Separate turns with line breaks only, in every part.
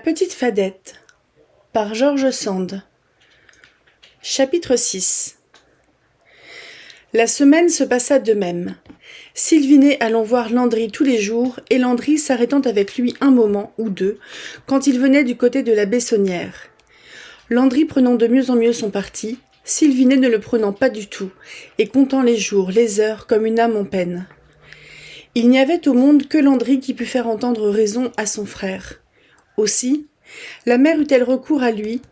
petite Fadette par George Sand. Chapitre 6. La semaine se passa de même. Sylvinet allant voir Landry tous les jours, et Landry s'arrêtant avec lui un moment ou deux, quand il venait du côté de la Bessonnière. Landry prenant de mieux en mieux son parti, Sylvinet ne le prenant pas du tout, et comptant les jours, les heures, comme une âme en peine. Il n'y avait au monde que Landry qui pût faire entendre raison à son frère. Aussi, la mère eut-elle recours à lui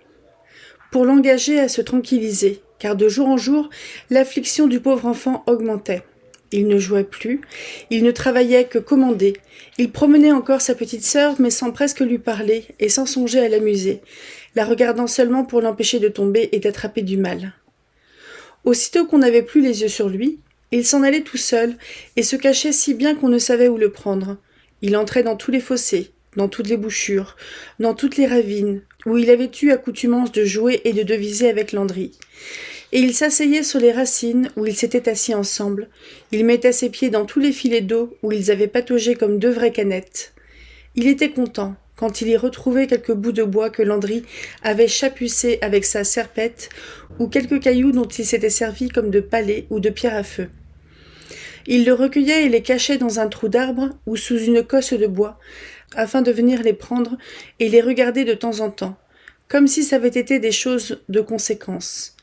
pour l'engager à se tranquilliser, car de jour en jour, l'affliction du pauvre enfant augmentait. Il ne jouait plus, il ne travaillait que commander, il promenait encore sa petite sœur, mais sans presque lui parler et sans songer à l'amuser, la regardant seulement pour l'empêcher de tomber et d'attraper du mal. Aussitôt qu'on n'avait plus les yeux sur lui, il s'en allait tout seul et se cachait si bien qu'on ne savait où le prendre. Il entrait dans tous les fossés, dans toutes les bouchures, dans toutes les ravines, où il avait eu accoutumance de jouer et de deviser avec Landry. Et il s'asseyait sur les racines, où ils s'étaient assis ensemble. Il mettait ses pieds dans tous les filets d'eau, où ils avaient pataugé comme deux vraies canettes. Il était content, quand il y retrouvait quelques bouts de bois que Landry avait chapucés avec sa serpette, ou quelques cailloux dont il s'était servi comme de palets ou de pierres à feu. Il le recueillait et les cachait dans un trou d'arbre ou sous une cosse de bois, afin de venir les prendre et les regarder de temps en temps, comme si ça avait été des choses de conséquence.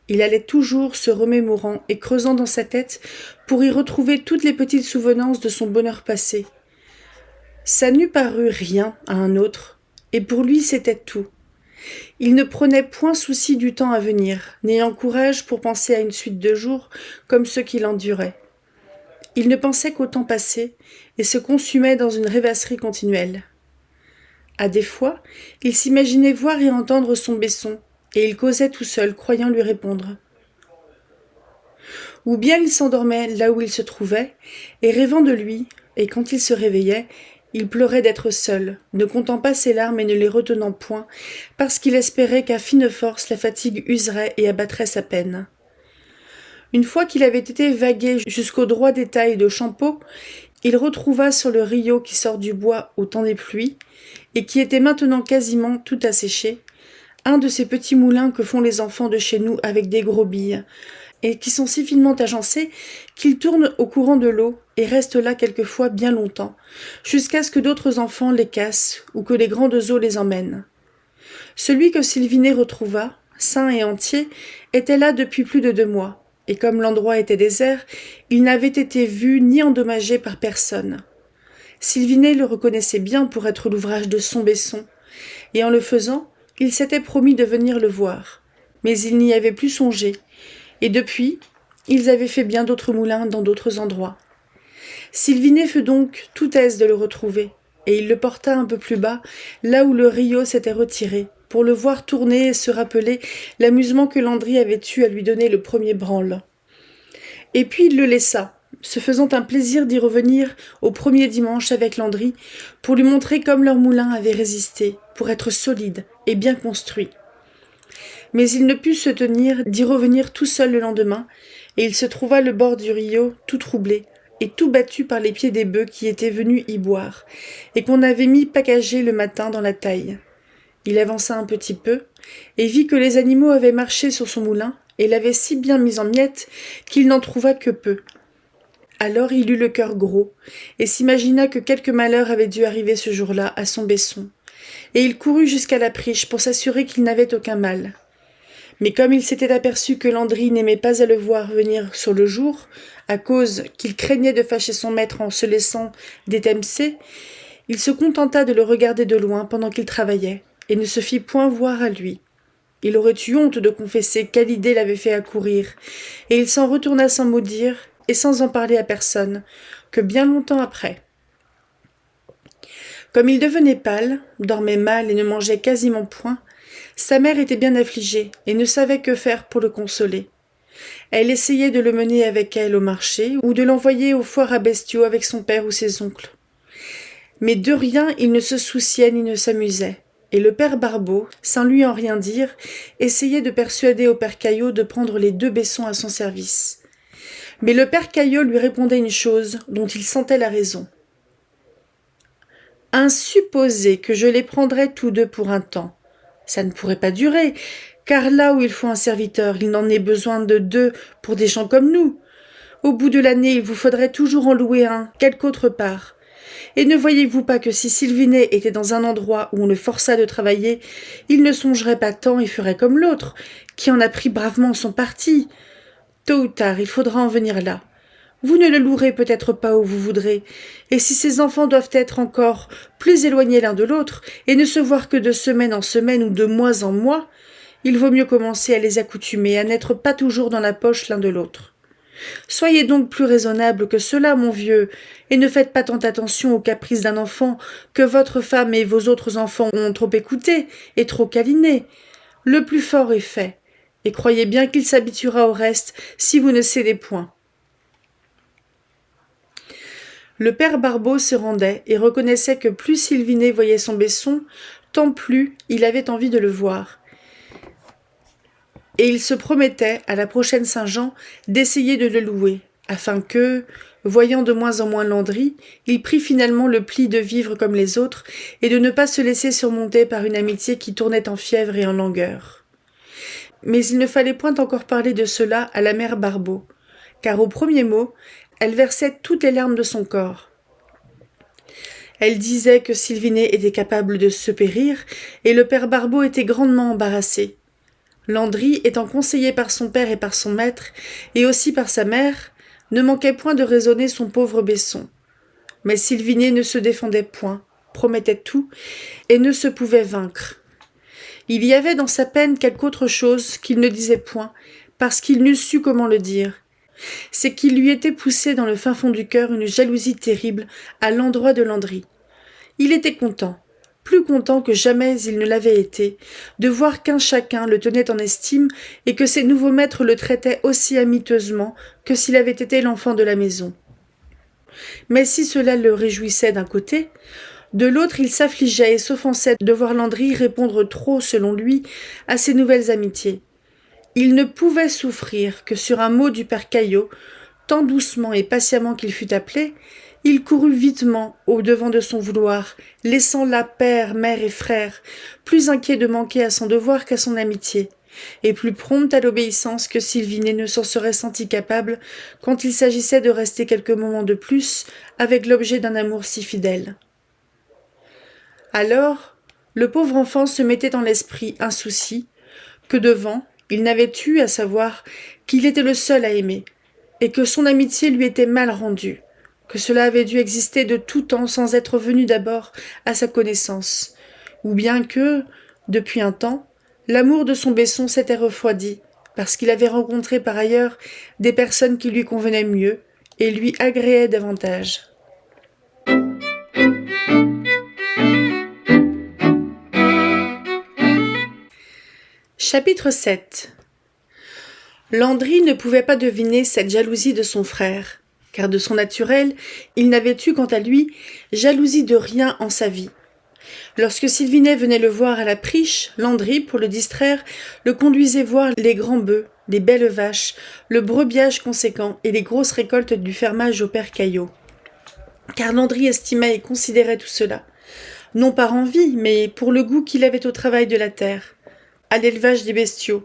Il allait toujours se remémorant et creusant dans sa tête pour y retrouver toutes les petites souvenances de son bonheur passé. Ça n'eût paru rien à un autre, et pour lui c'était tout. Il ne prenait point souci du temps à venir, n'ayant courage pour penser à une suite de jours comme ceux qu'il endurait. Il ne pensait qu'au temps passé et se consumait dans une rêvasserie continuelle. À des fois, il s'imaginait voir et entendre son Besson, et il causait tout seul, croyant lui répondre. Ou bien il s'endormait là où il se trouvait, et rêvant de lui, et quand il se réveillait, il pleurait d'être seul, ne comptant pas ses larmes et ne les retenant point, parce qu'il espérait qu'à fine force la fatigue userait et abattrait sa peine. Une fois qu'il avait été vagué jusqu'au droit détail de Champeau, il retrouva sur le rio qui sort du bois au temps des pluies, et qui était maintenant quasiment tout asséché, un de ces petits moulins que font les enfants de chez nous avec des gros billes, et qui sont si finement agencés qu'ils tournent au courant de l'eau et restent là quelquefois bien longtemps, jusqu'à ce que d'autres enfants les cassent ou que les grandes eaux les emmènent. Celui que Sylvinet retrouva, sain et entier, était là depuis plus de 2 mois. Et comme l'endroit était désert, il n'avait été vu ni endommagé par personne. Sylvinet le reconnaissait bien pour être l'ouvrage de son Besson, et en le faisant, il s'était promis de venir le voir. Mais il n'y avait plus songé, et depuis, ils avaient fait bien d'autres moulins dans d'autres endroits. Sylvinet fut donc tout aise de le retrouver, et il le porta un peu plus bas, là où le rio s'était retiré, pour le voir tourner et se rappeler l'amusement que Landry avait eu à lui donner le premier branle. Et puis il le laissa, se faisant un plaisir d'y revenir au premier dimanche avec Landry, pour lui montrer comme leur moulin avait résisté, pour être solide et bien construit. Mais il ne put se tenir d'y revenir tout seul le lendemain, et il se trouva le bord du rio tout troublé, et tout battu par les pieds des bœufs qui étaient venus y boire, et qu'on avait mis pacagés le matin dans la taille. Il avança un petit peu, et vit que les animaux avaient marché sur son moulin, et l'avaient si bien mis en miettes qu'il n'en trouva que peu. Alors il eut le cœur gros, et s'imagina que quelque malheur avait dû arriver ce jour-là à son Besson, et il courut jusqu'à la priche pour s'assurer qu'il n'avait aucun mal. Mais comme il s'était aperçu que Landry n'aimait pas à le voir venir sur le jour, à cause qu'il craignait de fâcher son maître en se laissant détemcer, il se contenta de le regarder de loin pendant qu'il travaillait, et ne se fit point voir à lui. Il aurait eu honte de confesser quelle idée l'avait fait accourir, et il s'en retourna sans mot dire, et sans en parler à personne, que bien longtemps après. Comme il devenait pâle, dormait mal et ne mangeait quasiment point, sa mère était bien affligée et ne savait que faire pour le consoler. Elle essayait de le mener avec elle au marché ou de l'envoyer aux foires à bestiaux avec son père ou ses oncles. Mais de rien il ne se souciait ni ne s'amusait, et le père Barbeau, sans lui en rien dire, essayait de persuader au père Caillot de prendre les 2 Bessons à son service. Mais le père Caillot lui répondait une chose dont il sentait la raison. Un supposé que je les prendrais tous deux pour un temps. Ça ne pourrait pas durer, car là où il faut un serviteur, il n'en est besoin de deux pour des gens comme nous. Au bout de l'année, il vous faudrait toujours en louer un, quelque autre part. Et ne voyez-vous pas que si Sylvinet était dans un endroit où on le forçât de travailler, il ne songerait pas tant et ferait comme l'autre, qui en a pris bravement son parti. Tôt ou tard, il faudra en venir là. Vous ne le louerez peut-être pas où vous voudrez, et si ces enfants doivent être encore plus éloignés l'un de l'autre, et ne se voir que de semaine en semaine ou de mois en mois, il vaut mieux commencer à les accoutumer, à n'être pas toujours dans la poche l'un de l'autre. Soyez donc plus raisonnable que cela, mon vieux, et ne faites pas tant attention aux caprices d'un enfant que votre femme et vos autres enfants ont trop écouté et trop câliné. Le plus fort est fait, et croyez bien qu'il s'habituera au reste si vous ne cédez point. Le père Barbeau se rendait et reconnaissait que plus Sylvinet voyait son Besson, tant plus il avait envie de le voir. Et il se promettait, à la prochaine Saint-Jean, d'essayer de le louer, afin que, voyant de moins en moins Landry, il prît finalement le pli de vivre comme les autres et de ne pas se laisser surmonter par une amitié qui tournait en fièvre et en langueur. Mais il ne fallait point encore parler de cela à la mère Barbeau, car au premier mot, elle versait toutes les larmes de son corps. Elle disait que Sylvinet était capable de se périr, et le père Barbeau était grandement embarrassé. Landry, étant conseillé par son père et par son maître, et aussi par sa mère, ne manquait point de raisonner son pauvre Besson. Mais Sylvinet ne se défendait point, promettait tout, et ne se pouvait vaincre. Il y avait dans sa peine quelque autre chose qu'il ne disait point, parce qu'il n'eût su comment le dire. C'est qu'il lui était poussé dans le fin fond du cœur une jalousie terrible à l'endroit de Landry. Il était content, plus content que jamais il ne l'avait été, de voir qu'un chacun le tenait en estime et que ses nouveaux maîtres le traitaient aussi amiteusement que s'il avait été l'enfant de la maison. Mais si cela le réjouissait d'un côté, de l'autre il s'affligeait et s'offensait de voir Landry répondre trop, selon lui, à ses nouvelles amitiés. Il ne pouvait souffrir que sur un mot du père Caillot, tant doucement et patiemment qu'il fut appelé, il courut vitement au-devant de son vouloir, laissant là père, mère et frère, plus inquiet de manquer à son devoir qu'à son amitié, et plus prompt à l'obéissance que Sylvinet ne s'en serait senti capable quand il s'agissait de rester quelques moments de plus avec l'objet d'un amour si fidèle. Alors, le pauvre enfant se mettait en l'esprit un souci, que devant, il n'avait eu, à savoir qu'il était le seul à aimer, et que son amitié lui était mal rendue, que cela avait dû exister de tout temps sans être venu d'abord à sa connaissance, ou bien que, depuis un temps, l'amour de son Besson s'était refroidi, parce qu'il avait rencontré par ailleurs des personnes qui lui convenaient mieux et lui agréaient davantage. Chapitre 7. Landry ne pouvait pas deviner cette jalousie de son frère, car de son naturel, il n'avait eu, quant à lui, jalousie de rien en sa vie. Lorsque Sylvinet venait le voir à la priche, Landry, pour le distraire, le conduisait voir les grands bœufs, les belles vaches, le brebiage conséquent et les grosses récoltes du fermage au père Caillot. Car Landry estimait et considérait tout cela, non par envie, mais pour le goût qu'il avait au travail de la terre, à l'élevage des bestiaux,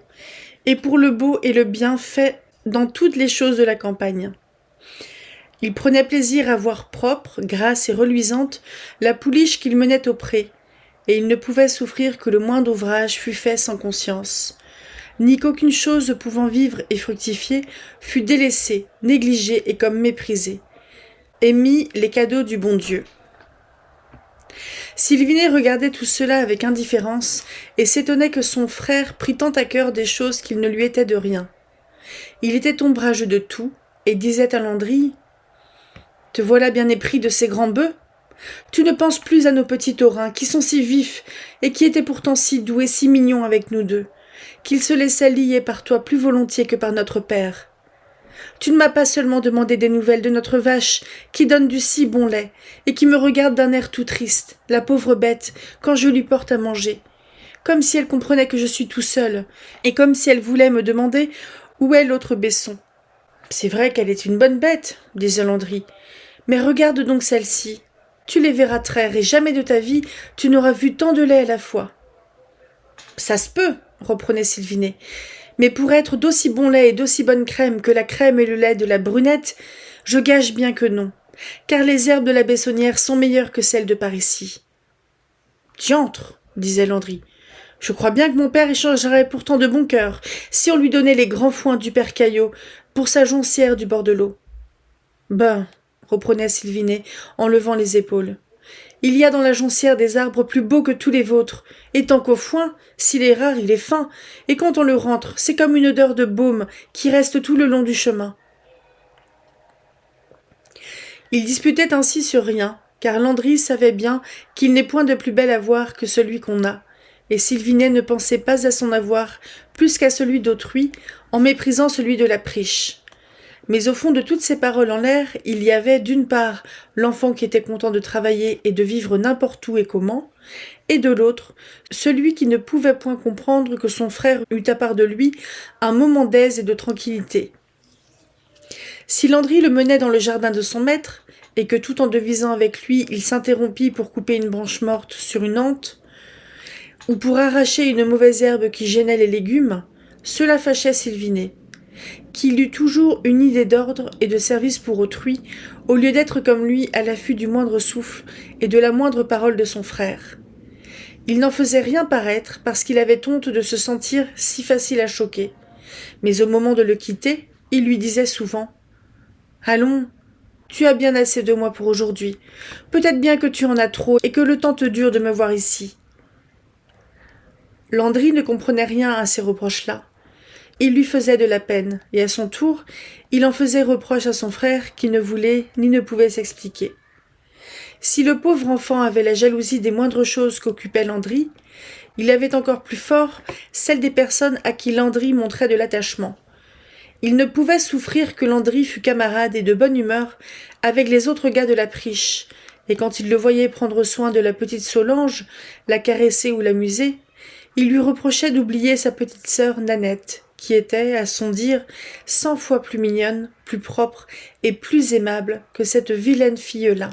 et pour le beau et le bien fait dans toutes les choses de la campagne. Il prenait plaisir à voir propre, grasse et reluisante la pouliche qu'il menait au pré, et il ne pouvait souffrir que le moindre ouvrage fût fait sans conscience, ni qu'aucune chose pouvant vivre et fructifier fût délaissée, négligée et comme méprisée, et mis les cadeaux du bon Dieu. Sylvinet regardait tout cela avec indifférence et s'étonnait que son frère prît tant à cœur des choses qui ne lui étaient de rien. Il était ombrageux de tout et disait à Landry : « Te voilà bien épris de ces grands bœufs ? Tu ne penses plus à nos petits taurins qui sont si vifs et qui étaient pourtant si doux et si mignons avec nous deux, qu'ils se laissaient lier par toi plus volontiers que par notre père. Tu ne m'as pas seulement demandé des nouvelles de notre vache, qui donne du si bon lait, et qui me regarde d'un air tout triste, la pauvre bête, quand je lui porte à manger, comme si elle comprenait que je suis tout seul, et comme si elle voulait me demander où est l'autre Besson. C'est vrai qu'elle est une bonne bête, disait Landry, mais regarde donc celle-ci. Tu les verras traire, et jamais de ta vie tu n'auras vu tant de lait à la fois. Ça se peut, reprenait Sylvinet, mais pour être d'aussi bon lait et d'aussi bonne crème que la crème et le lait de la brunette, je gage bien que non, car les herbes de la Bessonnière sont meilleures que celles de par ici. Diantre, disait Landry, je crois bien que mon père échangerait pourtant de bon cœur si on lui donnait les grands foins du père Caillot pour sa joncière du bord de l'eau. Ben, reprenait Sylvinet en levant les épaules, il y a dans la joncière des arbres plus beaux que tous les vôtres, et tant qu'au foin, s'il est rare, il est fin, et quand on le rentre, c'est comme une odeur de baume qui reste tout le long du chemin. Ils disputaient ainsi sur rien, car Landry savait bien qu'il n'est point de plus bel avoir que celui qu'on a, et Sylvinet ne pensait pas à son avoir plus qu'à celui d'autrui, en méprisant celui de la priche. Mais au fond de toutes ces paroles en l'air, il y avait d'une part l'enfant qui était content de travailler et de vivre n'importe où et comment, et de l'autre, celui qui ne pouvait point comprendre que son frère eût à part de lui un moment d'aise et de tranquillité. Si Landry le menait dans le jardin de son maître, et que tout en devisant avec lui, il s'interrompit pour couper une branche morte sur une hante, ou pour arracher une mauvaise herbe qui gênait les légumes, cela fâchait Sylvinet, qu'il eût toujours une idée d'ordre et de service pour autrui, au lieu d'être comme lui à l'affût du moindre souffle et de la moindre parole de son frère. Il n'en faisait rien paraître parce qu'il avait honte de se sentir si facile à choquer, mais au moment de le quitter, il lui disait souvent « Allons, tu as bien assez de moi pour aujourd'hui. Peut-être bien que tu en as trop et que le temps te dure de me voir ici. » Landry ne comprenait rien à ces reproches-là. Il lui faisait de la peine, et à son tour, il en faisait reproche à son frère qui ne voulait ni ne pouvait s'expliquer. Si le pauvre enfant avait la jalousie des moindres choses qu'occupait Landry, il avait encore plus fort celle des personnes à qui Landry montrait de l'attachement. Il ne pouvait souffrir que Landry fût camarade et de bonne humeur avec les autres gars de la priche, et quand il le voyait prendre soin de la petite Solange, la caresser ou l'amuser, il lui reprochait d'oublier sa petite sœur Nanette, qui était, à son dire, 100 fois plus mignonne, plus propre et plus aimable que cette vilaine fille-là.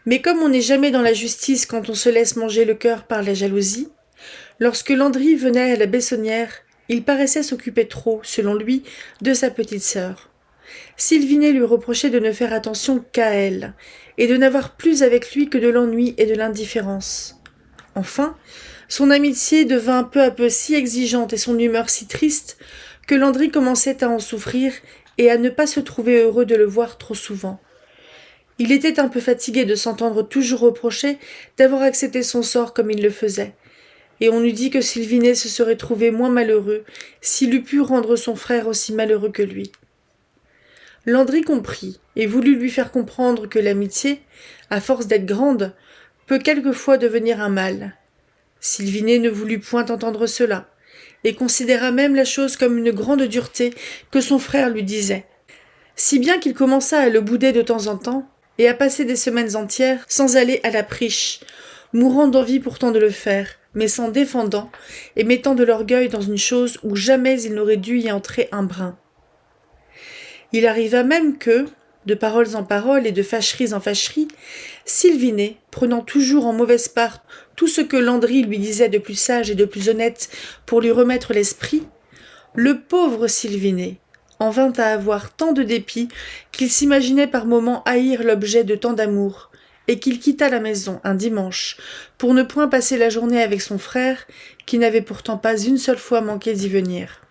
Mais comme on n'est jamais dans la justice quand on se laisse manger le cœur par la jalousie, lorsque Landry venait à la Bessonnière, il paraissait s'occuper trop, selon lui, de sa petite sœur. Sylvinet lui reprochait de ne faire attention qu'à elle, et de n'avoir plus avec lui que de l'ennui et de l'indifférence. Enfin, son amitié devint peu à peu si exigeante et son humeur si triste que Landry commençait à en souffrir et à ne pas se trouver heureux de le voir trop souvent. Il était un peu fatigué de s'entendre toujours reprocher d'avoir accepté son sort comme il le faisait, et on eût dit que Sylvinet se serait trouvé moins malheureux s'il eût pu rendre son frère aussi malheureux que lui. Landry comprit et voulut lui faire comprendre que l'amitié, à force d'être grande, peut quelquefois devenir un mal. Sylvinet ne voulut point entendre cela, et considéra même la chose comme une grande dureté que son frère lui disait, si bien qu'il commença à le bouder de temps en temps, et à passer des semaines entières sans aller à la priche, mourant d'envie pourtant de le faire, mais s'en défendant, et mettant de l'orgueil dans une chose où jamais il n'aurait dû y entrer un brin. Il arriva même que, de paroles en paroles et de fâcheries en fâcheries, Sylvinet, prenant toujours en mauvaise part tout ce que Landry lui disait de plus sage et de plus honnête pour lui remettre l'esprit, le pauvre Sylvinet en vint à avoir tant de dépit qu'il s'imaginait par moments haïr l'objet de tant d'amour, et qu'il quitta la maison un dimanche pour ne point passer la journée avec son frère, qui n'avait pourtant pas une seule fois manqué d'y venir.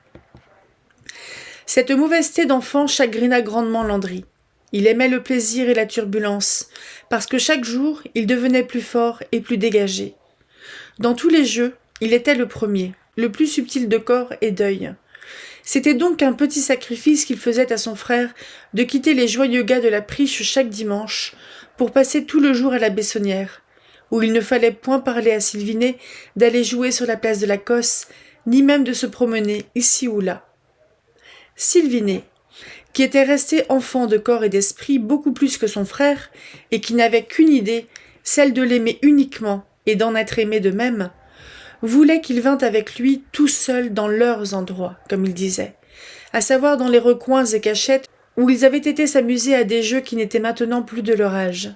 Cette mauvaiseté d'enfant chagrina grandement Landry. Il aimait le plaisir et la turbulence, parce que chaque jour il devenait plus fort et plus dégagé. Dans tous les jeux, il était le premier, le plus subtil de corps et d'œil. C'était donc un petit sacrifice qu'il faisait à son frère de quitter les joyeux gars de la priche chaque dimanche pour passer tout le jour à la Bessonnière, où il ne fallait point parler à Sylvinet d'aller jouer sur la place de la Cosse, ni même de se promener ici ou là. Sylvinet, qui était resté enfant de corps et d'esprit beaucoup plus que son frère, et qui n'avait qu'une idée, celle de l'aimer uniquement et d'en être aimé de même, voulait qu'il vînt avec lui tout seul dans leurs endroits, comme il disait, à savoir dans les recoins et cachettes où ils avaient été s'amuser à des jeux qui n'étaient maintenant plus de leur âge.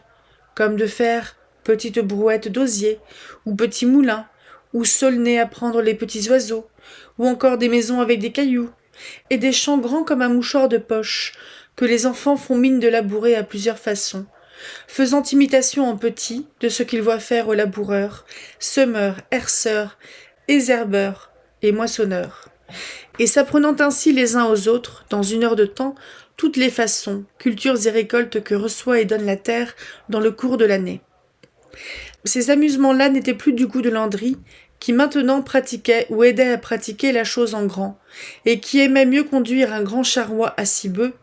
comme de faire petite brouette d'osier, ou petit moulin, ou saulner à prendre les petits oiseaux, ou encore des maisons avec des cailloux, et des champs grands comme un mouchoir de poche, que les enfants font mine de labourer à plusieurs façons, faisant imitation en petit de ce qu'ils voient faire aux laboureurs, semeurs, herceurs, exherbeurs et moissonneurs, et s'apprenant ainsi les uns aux autres, dans 1 heure de temps, toutes les façons, cultures et récoltes que reçoit et donne la terre dans le cours de l'année. Ces amusements-là n'étaient plus du goût de Landry, qui maintenant pratiquait ou aidait à pratiquer la chose en grand, et qui aimait mieux conduire un grand charroi à 6 bœufs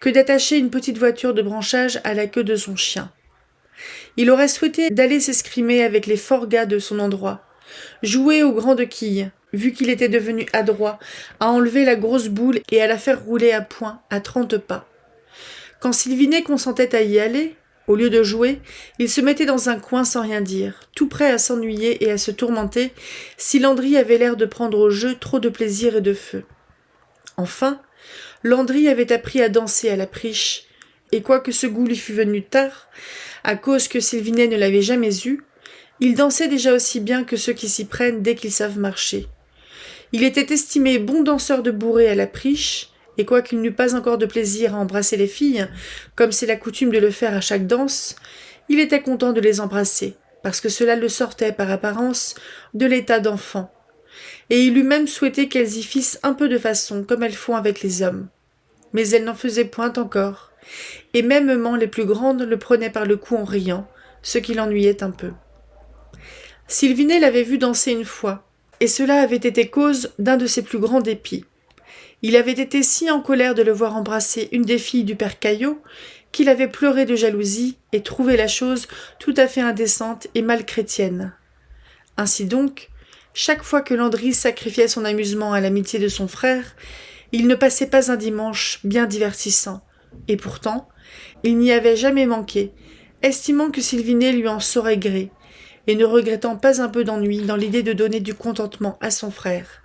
que d'attacher une petite voiture de branchage à la queue de son chien. Il aurait souhaité d'aller s'escrimer avec les forts gars de son endroit, jouer aux grandes quilles, vu qu'il était devenu adroit, à enlever la grosse boule et à la faire rouler à point à 30 pas. Quand Sylvinet consentait à y aller, au lieu de jouer, il se mettait dans un coin sans rien dire, tout prêt à s'ennuyer et à se tourmenter si Landry avait l'air de prendre au jeu trop de plaisir et de feu. Enfin, Landry avait appris à danser à la priche, et quoique ce goût lui fût venu tard, à cause que Sylvinet ne l'avait jamais eu, il dansait déjà aussi bien que ceux qui s'y prennent dès qu'ils savent marcher. Il était estimé bon danseur de bourrée à la priche, et quoiqu'il n'eût pas encore de plaisir à embrasser les filles, comme c'est la coutume de le faire à chaque danse, il était content de les embrasser, parce que cela le sortait, par apparence, de l'état d'enfant. Et il eût même souhaité qu'elles y fissent un peu de façon, comme elles font avec les hommes. Mais elles n'en faisaient point encore, et mêmement les plus grandes le prenaient par le cou en riant, ce qui l'ennuyait un peu. Sylvinet l'avait vu danser une fois, et cela avait été cause d'un de ses plus grands dépits. Il avait été si en colère de le voir embrasser une des filles du père Caillot qu'il avait pleuré de jalousie et trouvé la chose tout à fait indécente et mal chrétienne. Ainsi donc, chaque fois que Landry sacrifiait son amusement à l'amitié de son frère, il ne passait pas un dimanche bien divertissant, et pourtant, il n'y avait jamais manqué, estimant que Sylvinet lui en saurait gré, et ne regrettant pas un peu d'ennui dans l'idée de donner du contentement à son frère.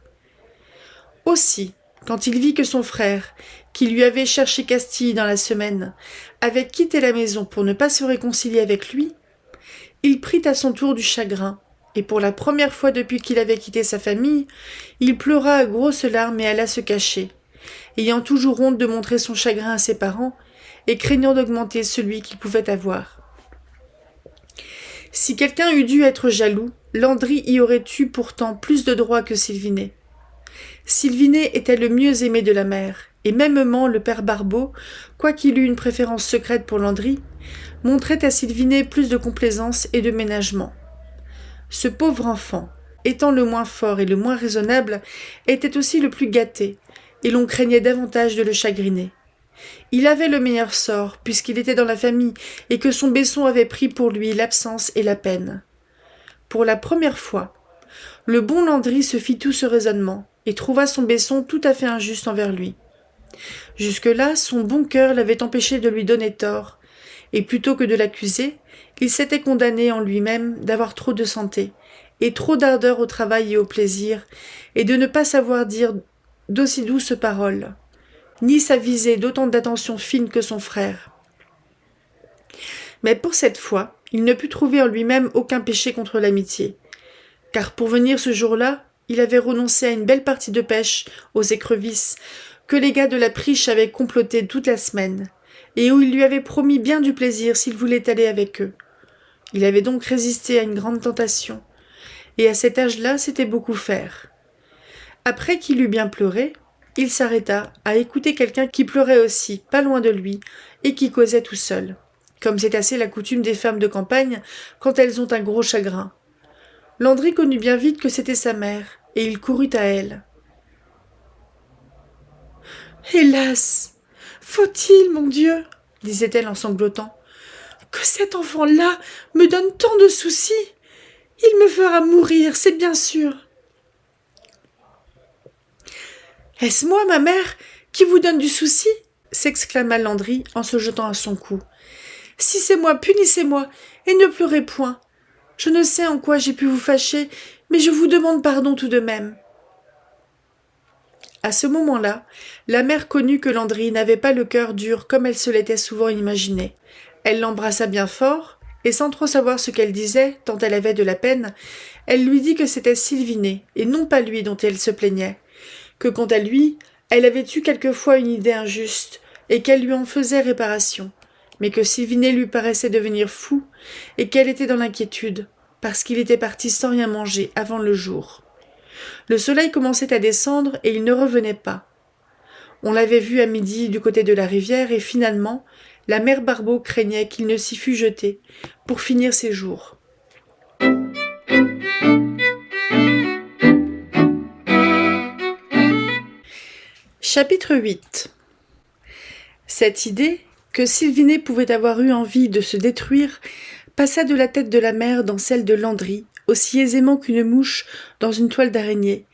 Aussi, quand il vit que son frère, qui lui avait cherché Castille dans la semaine, avait quitté la maison pour ne pas se réconcilier avec lui, il prit à son tour du chagrin, et pour la première fois depuis qu'il avait quitté sa famille, il pleura à grosses larmes et alla se cacher, ayant toujours honte de montrer son chagrin à ses parents et craignant d'augmenter celui qu'il pouvait avoir. Si quelqu'un eût dû être jaloux, Landry y aurait eu pourtant plus de droit que Sylvinet. Sylvinet était le mieux aimé de la mère, et mêmement le père Barbeau, quoiqu'il eût une préférence secrète pour Landry, montrait à Sylvinet plus de complaisance et de ménagement. Ce pauvre enfant, étant le moins fort et le moins raisonnable, était aussi le plus gâté, et l'on craignait davantage de le chagriner. Il avait le meilleur sort, puisqu'il était dans la famille, et que son Besson avait pris pour lui l'absence et la peine. Pour la première fois, le bon Landry se fit tout ce raisonnement, et trouva son Besson tout à fait injuste envers lui. Jusque-là, son bon cœur l'avait empêché de lui donner tort, et plutôt que de l'accuser, il s'était condamné en lui-même d'avoir trop de santé, et trop d'ardeur au travail et au plaisir, et de ne pas savoir dire d'aussi douces paroles, ni s'aviser d'autant d'attention fine que son frère. Mais pour cette fois, il ne put trouver en lui-même aucun péché contre l'amitié, car pour venir ce jour-là, il avait renoncé à une belle partie de pêche aux écrevisses que les gars de la priche avaient comploté toute la semaine, et où il lui avait promis bien du plaisir s'il voulait aller avec eux. Il avait donc résisté à une grande tentation, et à cet âge-là, c'était beaucoup faire. Après qu'il eut bien pleuré, il s'arrêta à écouter quelqu'un qui pleurait aussi, pas loin de lui, et qui causait tout seul, comme c'est assez la coutume des femmes de campagne quand elles ont un gros chagrin. Landry connut bien vite que c'était sa mère, et il courut à elle. « Hélas! Faut-il, mon Dieu, disait-elle en sanglotant, que cet enfant-là me donne tant de soucis? Il me fera mourir, c'est bien sûr. » « Est-ce moi, ma mère, qui vous donne du souci ?» s'exclama Landry en se jetant à son cou. « Si c'est moi, punissez-moi, et ne pleurez point. Je ne sais en quoi j'ai pu vous fâcher, mais je vous demande pardon tout de même. » À ce moment-là, la mère connut que Landry n'avait pas le cœur dur comme elle se l'était souvent imaginé. Elle l'embrassa bien fort, et sans trop savoir ce qu'elle disait, tant elle avait de la peine, elle lui dit que c'était Sylvinet, et non pas lui dont elle se plaignait, que quant à lui, elle avait eu quelquefois une idée injuste, et qu'elle lui en faisait réparation, mais que Sylvinet lui paraissait devenir fou, et qu'elle était dans l'inquiétude, parce qu'il était parti sans rien manger avant le jour. Le soleil commençait à descendre, et il ne revenait pas. On l'avait vu à midi du côté de la rivière, et finalement, la mère Barbeau craignait qu'il ne s'y fût jeté, pour finir ses jours. Chapitre 8. Cette idée, que Sylvinet pouvait avoir eu envie de se détruire, passa de la tête de la mère dans celle de Landry, aussi aisément qu'une mouche dans une toile d'araignée,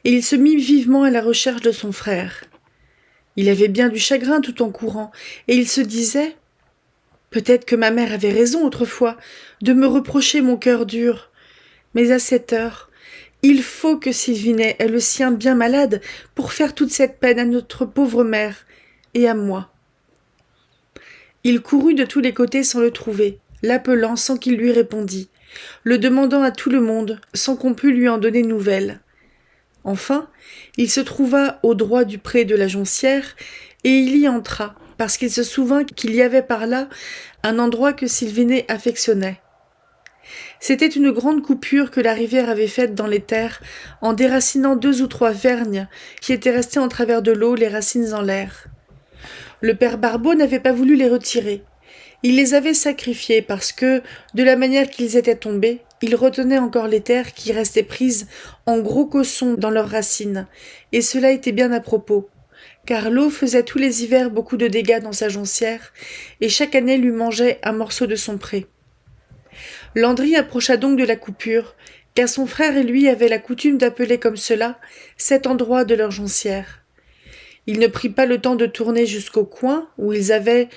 et il se mit vivement à la recherche de son frère. Il avait bien du chagrin tout en courant, et il se disait « Peut-être que ma mère avait raison autrefois de me reprocher mon cœur dur, mais à cette heure, il faut que Sylvinet ait le sien bien malade pour faire toute cette peine à notre pauvre mère et à moi. » Il courut de tous les côtés sans le trouver, l'appelant sans qu'il lui répondît, le demandant à tout le monde sans qu'on pût lui en donner nouvelle. Enfin, il se trouva au droit du pré de la Joncière, et il y entra, parce qu'il se souvint qu'il y avait par là un endroit que Sylvinet affectionnait. C'était une grande coupure que la rivière avait faite dans les terres, en déracinant 2 ou 3 vergnes qui étaient restées en travers de l'eau, les racines en l'air. Le père Barbeau n'avait pas voulu les retirer. Il les avait sacrifiés parce que, de la manière qu'ils étaient tombés, ils retenaient encore les terres qui restaient prises en gros cossons dans leurs racines, et cela était bien à propos, car l'eau faisait tous les hivers beaucoup de dégâts dans sa Joncière, et chaque année lui mangeait un morceau de son pré. Landry approcha donc de la coupure, car son frère et lui avaient la coutume d'appeler comme cela cet endroit de leur Joncière. Il ne prit pas le temps de tourner jusqu'au coin où ils avaient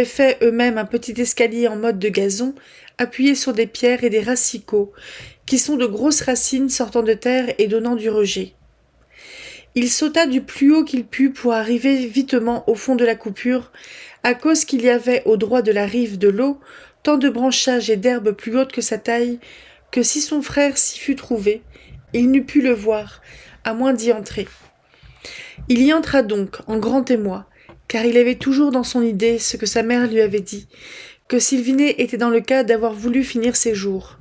fait eux-mêmes un petit escalier en mode de gazon, appuyé sur des pierres et des racicots, qui sont de grosses racines sortant de terre et donnant du rejet. Il sauta du plus haut qu'il put pour arriver vitement au fond de la coupure, à cause qu'il y avait au droit de la rive de l'eau tant de branchages et d'herbes plus hautes que sa taille, que si son frère s'y fût trouvé, il n'eût pu le voir, à moins d'y entrer. Il y entra donc, en grand émoi, car il avait toujours dans son idée ce que sa mère lui avait dit, que Sylvinet était dans le cas d'avoir voulu finir ses jours.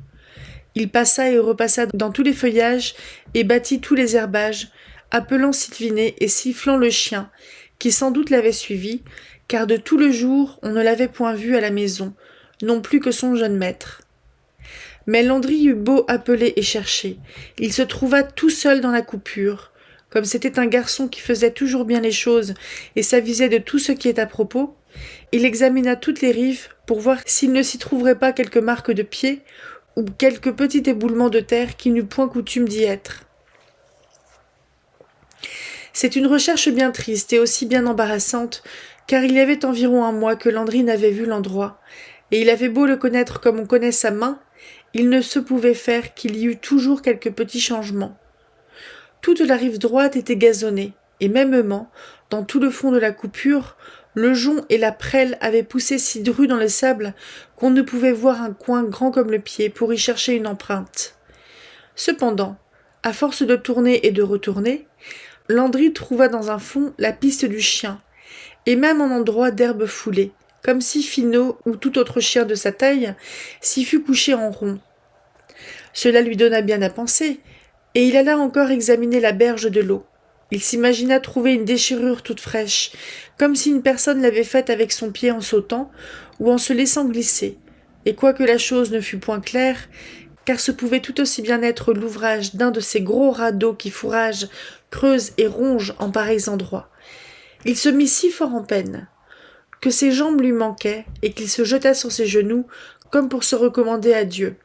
Il passa et repassa dans tous les feuillages et battit tous les herbages, appelant Sylvinet et sifflant le chien, qui sans doute l'avait suivi, car de tout le jour on ne l'avait point vu à la maison, non plus que son jeune maître. Mais Landry eut beau appeler et chercher, il se trouva tout seul dans la coupure. Comme c'était un garçon qui faisait toujours bien les choses et s'avisait de tout ce qui est à propos, il examina toutes les rives pour voir s'il ne s'y trouverait pas quelque marque de pied ou quelque petit éboulement de terre qui n'eût point coutume d'y être. C'est une recherche bien triste et aussi bien embarrassante, car il y avait environ 1 mois que Landry n'avait vu l'endroit, et il avait beau le connaître comme on connaît sa main, il ne se pouvait faire qu'il y eût toujours quelques petits changements. Toute la rive droite était gazonnée, et mêmement, dans tout le fond de la coupure, le jonc et la prêle avaient poussé si dru dans le sable qu'on ne pouvait voir un coin grand comme le pied pour y chercher une empreinte. Cependant, à force de tourner et de retourner, Landry trouva dans un fond la piste du chien, et même en endroit d'herbe foulée, comme si Finot ou tout autre chien de sa taille s'y fût couché en rond. Cela lui donna bien à penser, et il alla encore examiner la berge de l'eau. Il s'imagina trouver une déchirure toute fraîche, comme si une personne l'avait faite avec son pied en sautant ou en se laissant glisser, et quoique la chose ne fût point claire, car ce pouvait tout aussi bien être l'ouvrage d'un de ces gros rats d'eau qui fourragent, creusent et rongent en pareils endroits. Il se mit si fort en peine que ses jambes lui manquaient et qu'il se jeta sur ses genoux comme pour se recommander à Dieu.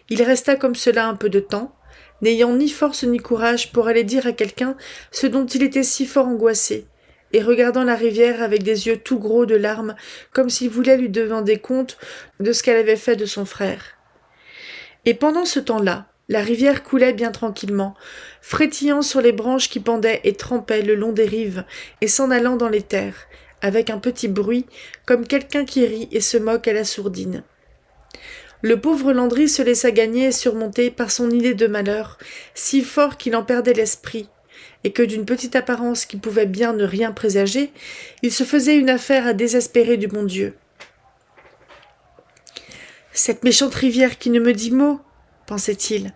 Il resta comme cela un peu de temps, n'ayant ni force ni courage pour aller dire à quelqu'un ce dont il était si fort angoissé, et regardant la rivière avec des yeux tout gros de larmes, comme s'il voulait lui demander compte de ce qu'elle avait fait de son frère. Et pendant ce temps-là, la rivière coulait bien tranquillement, frétillant sur les branches qui pendaient et trempaient le long des rives, et s'en allant dans les terres, avec un petit bruit, comme quelqu'un qui rit et se moque à la sourdine. Le pauvre Landry se laissa gagner et surmonter par son idée de malheur, si fort qu'il en perdait l'esprit, et que d'une petite apparence qui pouvait bien ne rien présager, il se faisait une affaire à désespérer du bon Dieu. Cette méchante rivière qui ne me dit mot, pensait-il,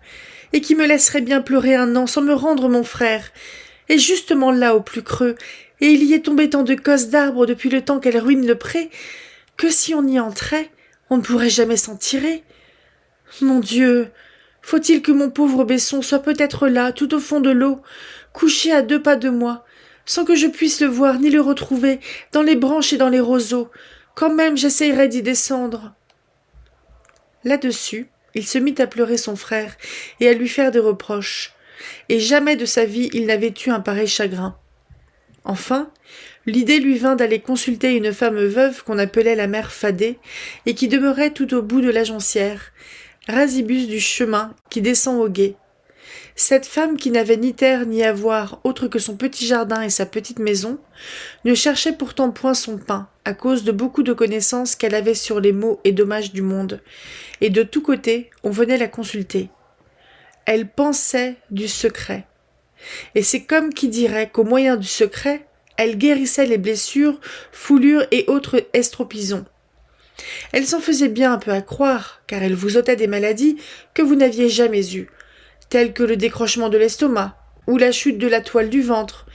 et qui me laisserait bien pleurer un an sans me rendre mon frère, est justement là au plus creux, et il y est tombé tant de cosses d'arbres depuis le temps qu'elle ruine le pré, que si on y entrait, on ne pourrait jamais s'en tirer. Mon Dieu, faut-il que mon pauvre Besson soit peut-être là, tout au fond de l'eau, couché à 2 pas de moi, sans que je puisse le voir ni le retrouver, dans les branches et dans les roseaux, quand même j'essayerais d'y descendre. Là-dessus, il se mit à pleurer son frère et à lui faire des reproches, et jamais de sa vie il n'avait eu un pareil chagrin. Enfin, l'idée lui vint d'aller consulter une femme veuve qu'on appelait la mère Fadet, et qui demeurait tout au bout de la Joncière, rasibus du chemin qui descend au gué. Cette femme, qui n'avait ni terre ni avoir autre que son petit jardin et sa petite maison, ne cherchait pourtant point son pain, à cause de beaucoup de connaissances qu'elle avait sur les maux et dommages du monde, et de tous côtés on venait la consulter. Elle pensait du secret, et c'est comme qui dirait qu'au moyen du secret, elle guérissait les blessures, foulures et autres estropisons. Elle s'en faisait bien un peu à croire, car elle vous ôtait des maladies que vous n'aviez jamais eues, telles que le décrochement de l'estomac ou la chute de la toile du ventre,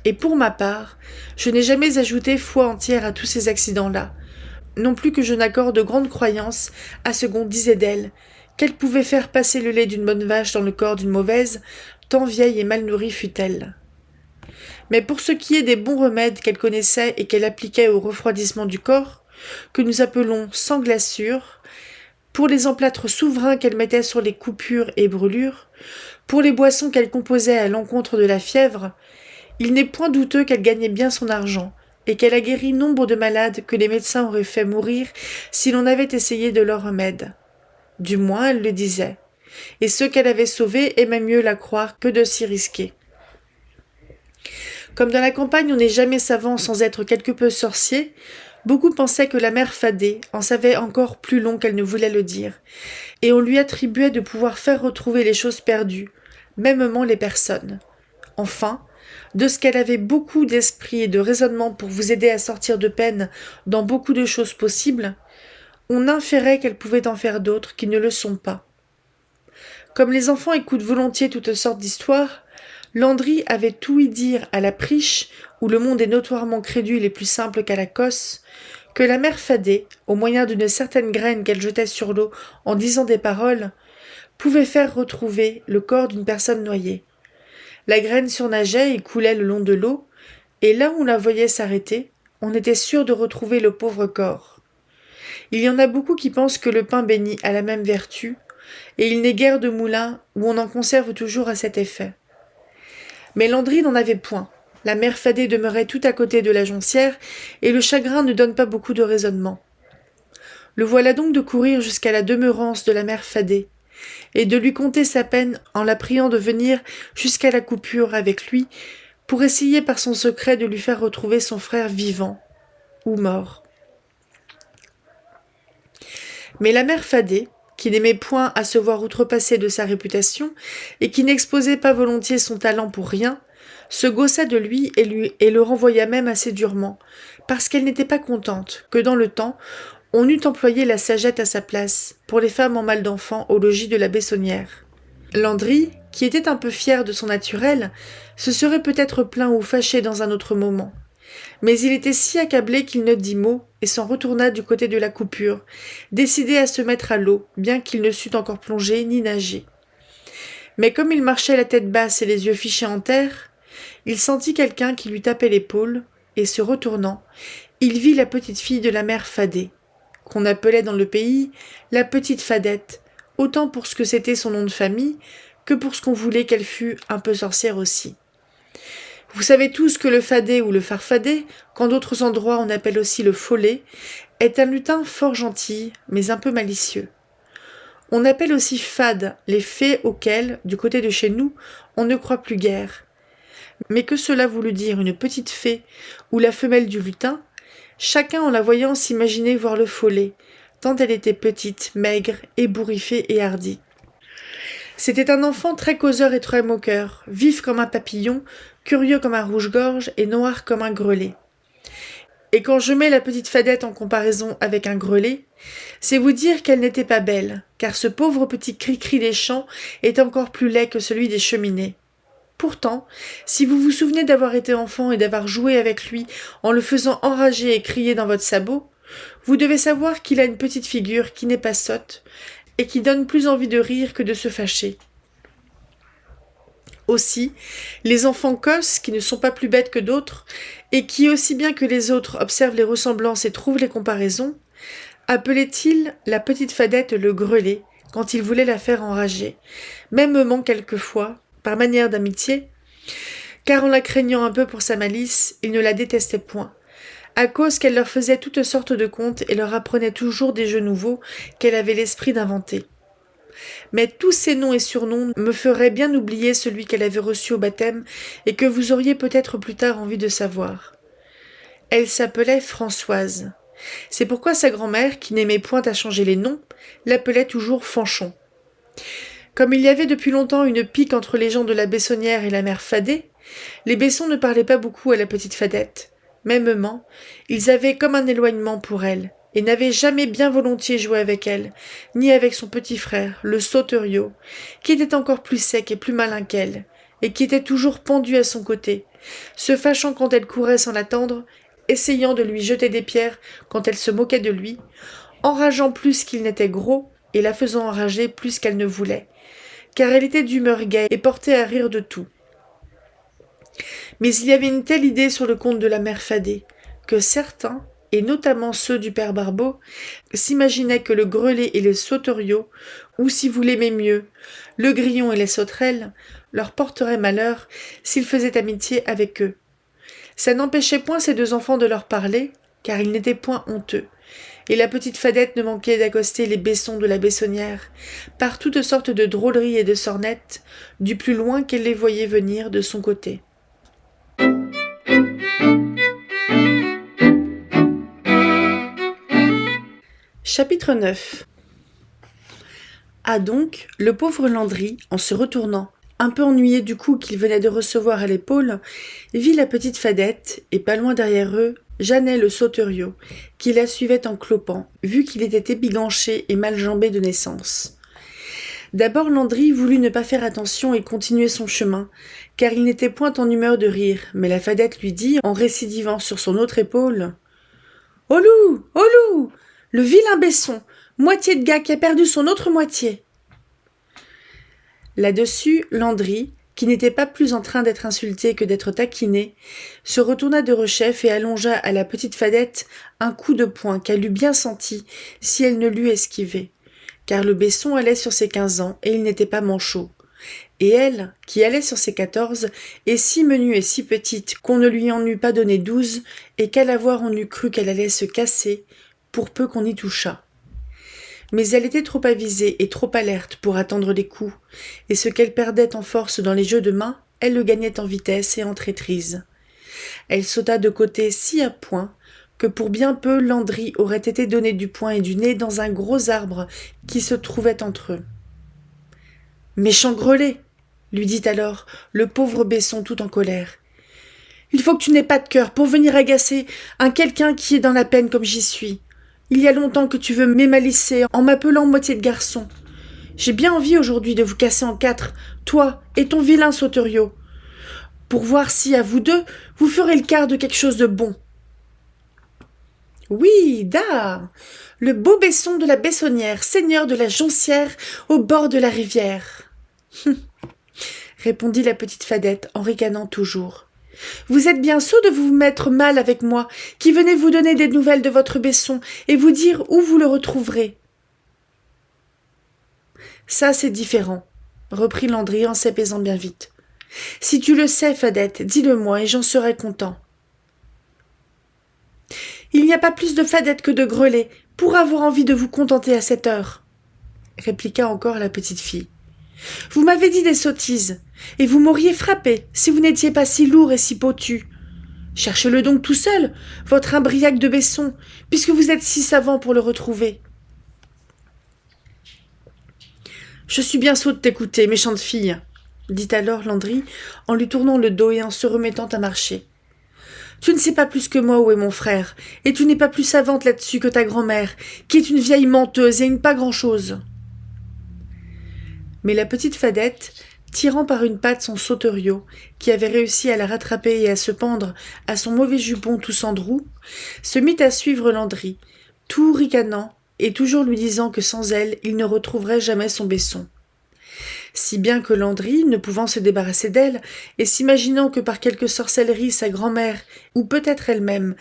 et pour ma part, je n'ai jamais ajouté foi entière à tous ces accidents-là, non plus que je n'accorde grande croyance à ce qu'on disait d'elle, qu'elle pouvait faire passer le lait d'une bonne vache dans le corps d'une mauvaise, tant vieille et mal nourrie fût-elle. Mais pour ce qui est des bons remèdes qu'elle connaissait et qu'elle appliquait au refroidissement du corps, que nous appelons sans glaçure, pour les emplâtres souverains qu'elle mettait sur les coupures et brûlures, pour les boissons qu'elle composait à l'encontre de la fièvre, il n'est point douteux qu'elle gagnait bien son argent, et qu'elle a guéri nombre de malades que les médecins auraient fait mourir si l'on avait essayé de leurs remèdes. Du moins, elle le disait, et ceux qu'elle avait sauvés aimaient mieux la croire que de s'y risquer. Comme dans la campagne on n'est jamais savant sans être quelque peu sorcier, beaucoup pensaient que la mère Fadet en savait encore plus long qu'elle ne voulait le dire, et on lui attribuait de pouvoir faire retrouver les choses perdues, mêmement les personnes. Enfin, de ce qu'elle avait beaucoup d'esprit et de raisonnement pour vous aider à sortir de peine dans beaucoup de choses possibles, on inférait qu'elle pouvait en faire d'autres qui ne le sont pas. Comme les enfants écoutent volontiers toutes sortes d'histoires, Landry avait tout y dire à la Priche, où le monde est notoirement crédule et plus simple qu'à la Cosse, que la mère Fadet, au moyen d'une certaine graine qu'elle jetait sur l'eau en disant des paroles, pouvait faire retrouver le corps d'une personne noyée. La graine surnageait et coulait le long de l'eau, et là où on la voyait s'arrêter, on était sûr de retrouver le pauvre corps. Il y en a beaucoup qui pensent que le pain bénit a la même vertu, et il n'est guère de moulin où on en conserve toujours à cet effet. Mais Landry n'en avait point. La mère Fadet demeurait tout à côté de la Joncière, et le chagrin ne donne pas beaucoup de raisonnement. Le voilà donc de courir jusqu'à la demeurance de la mère Fadet, et de lui conter sa peine en la priant de venir jusqu'à la coupure avec lui, pour essayer par son secret de lui faire retrouver son frère vivant ou mort. Mais la mère Fadet, qui n'aimait point à se voir outrepasser de sa réputation, et qui n'exposait pas volontiers son talent pour rien, se gaussa de lui et le renvoya même assez durement, parce qu'elle n'était pas contente que dans le temps on eût employé la sagette à sa place, pour les femmes en mal d'enfants au logis de la Bessonnière. Landry, qui était un peu fier de son naturel, se serait peut-être plaint ou fâché dans un autre moment. Mais il était si accablé qu'il ne dit mot et s'en retourna du côté de la coupure, décidé à se mettre à l'eau, bien qu'il ne sût encore plonger ni nager. Mais comme il marchait la tête basse et les yeux fichés en terre, il sentit quelqu'un qui lui tapait l'épaule, et se retournant, il vit la petite fille de la mère Fadet, qu'on appelait dans le pays la petite Fadette, autant pour ce que c'était son nom de famille, que pour ce qu'on voulait qu'elle fût un peu sorcière aussi. Vous savez tous que le fadet ou le farfadet, qu'en d'autres endroits on appelle aussi le follet, est un lutin fort gentil, mais un peu malicieux. On appelle aussi fades les fées auxquelles, du côté de chez nous, on ne croit plus guère. Mais que cela voulut dire une petite fée ou la femelle du lutin, Chacun en la voyant s'imaginait voir le follet, tant elle était petite, maigre, ébouriffée et hardie. C'était un enfant très causeur et très moqueur, vif comme un papillon, curieux comme un rouge-gorge et noir comme un grelet. Et quand je mets la petite Fadette en comparaison avec un grelet, c'est vous dire qu'elle n'était pas belle, car ce pauvre petit cri-cri des champs est encore plus laid que celui des cheminées. Pourtant, si vous vous souvenez d'avoir été enfant et d'avoir joué avec lui en le faisant enrager et crier dans votre sabot, vous devez savoir qu'il a une petite figure qui n'est pas sotte et qui donne plus envie de rire que de se fâcher. Aussi, les enfants cosses, qui ne sont pas plus bêtes que d'autres, et qui, aussi bien que les autres, observent les ressemblances et trouvent les comparaisons, appelaient-ils la petite Fadette le grelet, quand ils voulaient la faire enrager, mêmement quelquefois, par manière d'amitié, car en la craignant un peu pour sa malice, ils ne la détestaient point, à cause qu'elle leur faisait toutes sortes de contes et leur apprenait toujours des jeux nouveaux qu'elle avait l'esprit d'inventer. Mais tous ces noms et surnoms me feraient bien oublier celui qu'elle avait reçu au baptême et que vous auriez peut-être plus tard envie de savoir. Elle s'appelait Françoise. C'est pourquoi sa grand-mère, qui n'aimait point à changer les noms, l'appelait toujours Fanchon. Comme il y avait depuis longtemps une pique entre les gens de la Bessonnière et la mère Fadet, les Bessons ne parlaient pas beaucoup à la petite Fadette. Mêmement, ils avaient comme un éloignement pour elle, et n'avait jamais bien volontiers joué avec elle, ni avec son petit frère, le Sauteriot, qui était encore plus sec et plus malin qu'elle, et qui était toujours pendu à son côté, se fâchant quand elle courait sans l'attendre, essayant de lui jeter des pierres quand elle se moquait de lui, enrageant plus qu'il n'était gros, et la faisant enrager plus qu'elle ne voulait, car elle était d'humeur gaie et portait à rire de tout. Mais il y avait une telle idée sur le compte de la mère Fadet, que certains, et notamment ceux du père Barbeau, s'imaginaient que le grelet et les sauteriaux, ou si vous l'aimez mieux, le grillon et les sauterelles, leur porteraient malheur s'ils faisaient amitié avec eux. Ça n'empêchait point ces deux enfants de leur parler, car ils n'étaient point honteux, et la petite Fadette ne manquait d'accoster les Bessons de la Bessonnière, par toutes sortes de drôleries et de sornettes, du plus loin qu'elle les voyait venir de son côté. Chapitre 9. Ah donc, le pauvre Landry, en se retournant, un peu ennuyé du coup qu'il venait de recevoir à l'épaule, vit la petite Fadette, et pas loin derrière eux, Jeannet le Sauteriot, qui la suivait en clopant, vu qu'il était ébiganché et mal jambé de naissance. D'abord Landry voulut ne pas faire attention et continuer son chemin, car il n'était point en humeur de rire, mais la Fadette lui dit, en récidivant sur son autre épaule, « Au loup, au loup, le vilain Besson, moitié de gars qui a perdu son autre moitié !» Là-dessus, Landry, qui n'était pas plus en train d'être insulté que d'être taquiné, se retourna de rechef et allongea à la petite Fadette un coup de poing qu'elle eût bien senti si elle ne l'eût esquivé, car le Besson allait sur ses 15 ans et il n'était pas manchot. Et elle, qui allait sur ses 14, est si menue et si petite qu'on ne lui en eût pas donné 12 et qu'à la voir on eût cru qu'elle allait se casser, pour peu qu'on y touchât. Mais elle était trop avisée et trop alerte pour attendre les coups, et ce qu'elle perdait en force dans les jeux de main, elle le gagnait en vitesse et en traîtrise. Elle sauta de côté si à point que pour bien peu Landry aurait été donné du poing et du nez dans un gros arbre qui se trouvait entre eux. « Méchant grelet !» lui dit alors le pauvre Besson tout en colère. « Il faut que tu n'aies pas de cœur pour venir agacer un quelqu'un qui est dans la peine comme j'y suis. Il y a longtemps que tu veux m'émalicer en m'appelant moitié de garçon. J'ai bien envie aujourd'hui de vous casser en 4, toi et ton vilain Sauteriot, pour voir si, à vous deux, vous ferez le quart de quelque chose de bon. »« Oui, da, le beau Besson de la Bessonnière, seigneur de la Joncière, au bord de la rivière. » répondit la petite Fadette en ricanant toujours. « Vous êtes bien sot de vous mettre mal avec moi, qui venez vous donner des nouvelles de votre Besson et vous dire où vous le retrouverez. »« Ça, c'est différent, » reprit Landry en s'apaisant bien vite. « Si tu le sais, Fadette, dis-le-moi et j'en serai content. »« Il n'y a pas plus de Fadette que de Grelet pour avoir envie de vous contenter à cette heure, » répliqua encore la petite fille. « Vous m'avez dit des sottises, et vous m'auriez frappé si vous n'étiez pas si lourd et si potu. Cherchez-le donc tout seul, votre imbriaque de Besson, puisque vous êtes si savant pour le retrouver. Je suis bien sot de t'écouter, méchante fille, dit alors Landry, en lui tournant le dos et en se remettant à marcher. Tu ne sais pas plus que moi où est mon frère, et tu n'es pas plus savante là-dessus que ta grand-mère, qui est une vieille menteuse et une pas grand-chose. Mais la petite Fadette, tirant par une patte son sauteriot, qui avait réussi à la rattraper et à se pendre à son mauvais jupon tout sandrou, se mit à suivre Landry, tout ricanant, et toujours lui disant que sans elle, il ne retrouverait jamais son Besson. Si bien que Landry, ne pouvant se débarrasser d'elle, et s'imaginant que par quelque sorcellerie sa grand-mère, ou peut-être elle-même,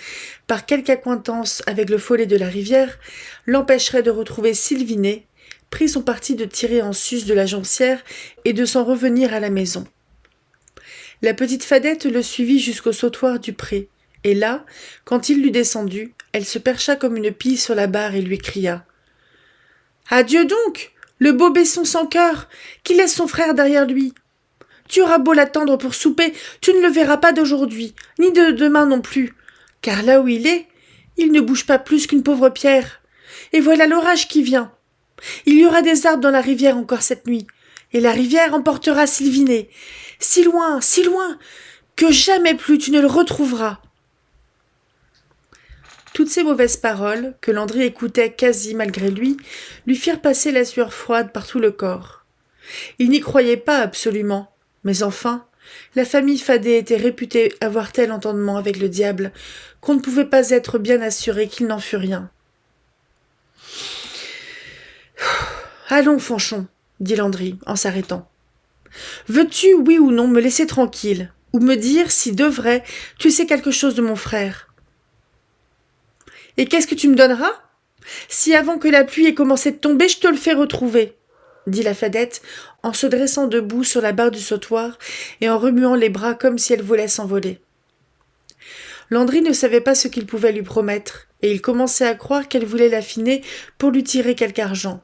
par quelque accointance avec le follet de la rivière, l'empêcherait de retrouver Sylvinet, prit son parti de tirer en sus de la jonquière et de s'en revenir à la maison. La petite Fadette le suivit jusqu'au sautoir du pré, et là, quand il l'eut descendu, elle se percha comme une pie sur la barre et lui cria « Adieu donc, le beau Besson sans cœur, qui laisse son frère derrière lui. Tu auras beau l'attendre pour souper, tu ne le verras pas d'aujourd'hui, ni de demain non plus, car là où il ne bouge pas plus qu'une pauvre pierre. Et voilà l'orage qui vient. Il y aura des arbres dans la rivière encore cette nuit, et la rivière emportera Sylvinet, si loin, que jamais plus tu ne le retrouveras. » Toutes ces mauvaises paroles, que Landry écoutait quasi malgré lui firent passer la sueur froide par tout le corps. Il n'y croyait pas absolument, mais enfin, la famille Fadet était réputée avoir tel entendement avec le diable qu'on ne pouvait pas être bien assuré qu'il n'en fût rien. « Allons, Fanchon, dit Landry en s'arrêtant. Veux-tu, oui ou non, me laisser tranquille, ou me dire si de vrai tu sais quelque chose de mon frère ? Et qu'est-ce que tu me donneras ? Si avant que la pluie ait commencé de tomber, je te le fais retrouver, dit la Fadette, en se dressant debout sur la barre du sautoir et en remuant les bras comme si elle voulait s'envoler. Landry ne savait pas ce qu'il pouvait lui promettre, et il commençait à croire qu'elle voulait l'affiner pour lui tirer quelque argent.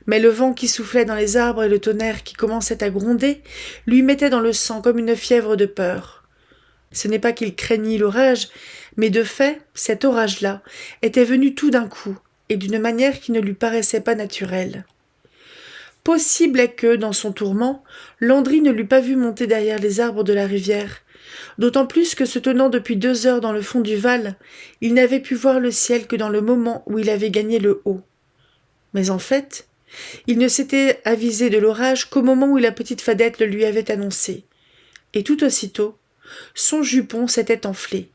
Mais le vent qui soufflait dans les arbres et le tonnerre qui commençait à gronder lui mettait dans le sang comme une fièvre de peur. Ce n'est pas qu'il craignît l'orage, mais de fait, cet orage-là était venu tout d'un coup, et d'une manière qui ne lui paraissait pas naturelle. Possible est que, dans son tourment, Landry ne l'eût pas vu monter derrière les arbres de la rivière, d'autant plus que se tenant depuis 2 heures dans le fond du Val, il n'avait pu voir le ciel que dans le moment où il avait gagné le haut. Mais en fait, il ne s'était avisé de l'orage qu'au moment où la petite Fadette le lui avait annoncé, et tout aussitôt, son jupon s'était enflé,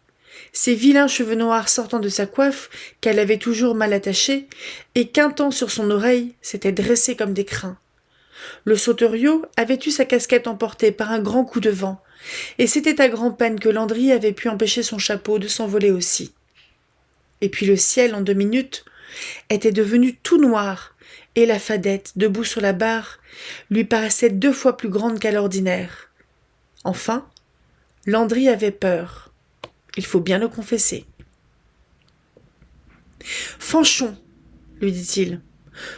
ses vilains cheveux noirs sortant de sa coiffe, qu'elle avait toujours mal attachée, et quintant sur son oreille, s'étaient dressés comme des crins. Le sauteriot avait eu sa casquette emportée par un grand coup de vent, et c'était à grand-peine que Landry avait pu empêcher son chapeau de s'envoler aussi. Et puis le ciel, en 2 minutes, était devenu tout noir, et la Fadette, debout sur la barre, lui paraissait 2 fois plus grande qu'à l'ordinaire. Enfin, Landry avait peur. Il faut bien le confesser. « Fanchon, lui dit-il,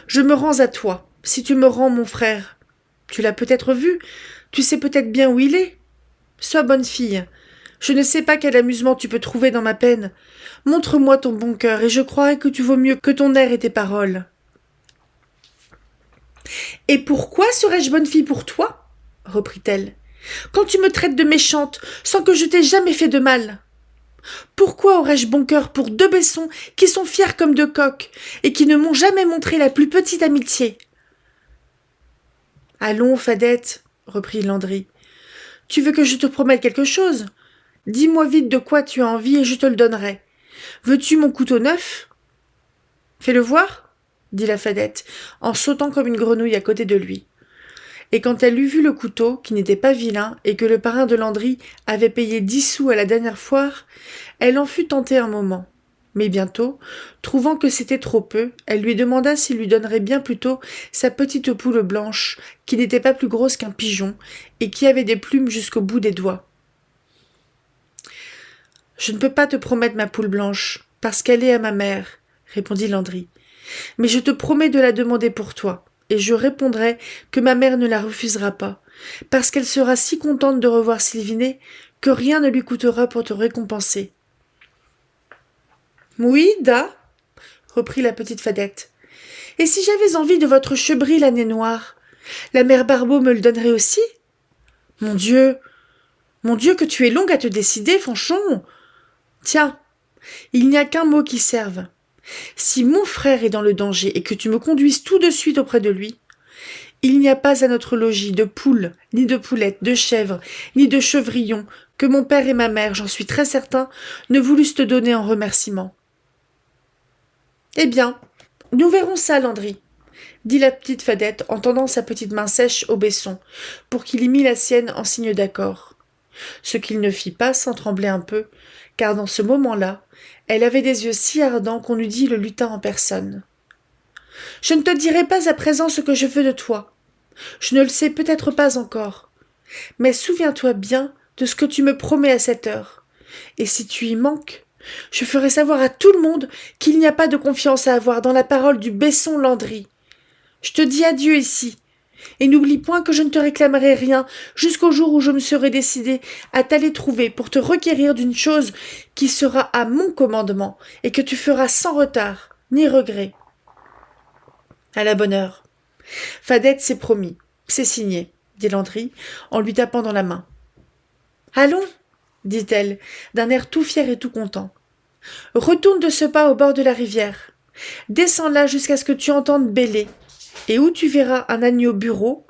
je me rends à toi, si tu me rends mon frère. Tu l'as peut-être vu, tu sais peut-être bien où il est. Sois bonne fille, je ne sais pas quel amusement tu peux trouver dans ma peine. Montre-moi ton bon cœur, et je croirai que tu vaux mieux que ton air et tes paroles. »« Et pourquoi serais-je bonne fille pour toi ? Reprit-elle. Quand tu me traites de méchante, sans que je t'ai jamais fait de mal. Pourquoi aurais-je bon cœur pour 2 Bessons qui sont fiers comme 2 coqs et qui ne m'ont jamais montré la plus petite amitié ? Allons, Fadette, reprit Landry. Tu veux que je te promette quelque chose ? Dis-moi vite de quoi tu as envie et je te le donnerai. Veux-tu mon couteau neuf ? Fais-le voir, dit la Fadette, en sautant comme une grenouille à côté de lui. Et quand elle eut vu le couteau, qui n'était pas vilain, et que le parrain de Landry avait payé 10 sous à la dernière foire, elle en fut tentée un moment. Mais bientôt, trouvant que c'était trop peu, elle lui demanda s'il lui donnerait bien plutôt sa petite poule blanche, qui n'était pas plus grosse qu'un pigeon, et qui avait des plumes jusqu'au bout des doigts. « Je ne peux pas te promettre ma poule blanche, parce qu'elle est à ma mère, répondit Landry. Mais je te promets de la demander pour toi. Et je répondrai que ma mère ne la refusera pas, parce qu'elle sera si contente de revoir Sylvinet que rien ne lui coûtera pour te récompenser. Oui, da, reprit la petite Fadette. Et si j'avais envie de votre chebril à nez noir, la mère Barbeau me le donnerait aussi? Mon Dieu, que tu es longue à te décider, Fanchon. Tiens, il n'y a qu'un mot qui serve. Si mon frère est dans le danger et que tu me conduises tout de suite auprès de lui, il n'y a pas à notre logis de poules, ni de poulettes, de chèvres, ni de chevrillons que mon père et ma mère, j'en suis très certain, ne voulussent te donner en remerciement. Eh bien, nous verrons ça, Landry, dit la petite Fadette en tendant sa petite main sèche au besson, pour qu'il y mît la sienne en signe d'accord. Ce qu'il ne fit pas sans trembler un peu, car dans ce moment-là, elle avait des yeux si ardents qu'on eût dit le lutin en personne. « Je ne te dirai pas à présent ce que je veux de toi. Je ne le sais peut-être pas encore. Mais souviens-toi bien de ce que tu me promets à cette heure. Et si tu y manques, je ferai savoir à tout le monde qu'il n'y a pas de confiance à avoir dans la parole du Besson Landry. Je te dis adieu ici. Et n'oublie point que je ne te réclamerai rien jusqu'au jour où je me serai décidé à t'aller trouver pour te requérir d'une chose qui sera à mon commandement et que tu feras sans retard ni regret. » À la bonne heure. Fadette s'est promis. C'est signé, dit Landry en lui tapant dans la main. Allons, dit-elle, d'un air tout fier et tout content. Retourne de ce pas au bord de la rivière. Descends là jusqu'à ce que tu entendes bêler. Et où tu verras un agneau bureau,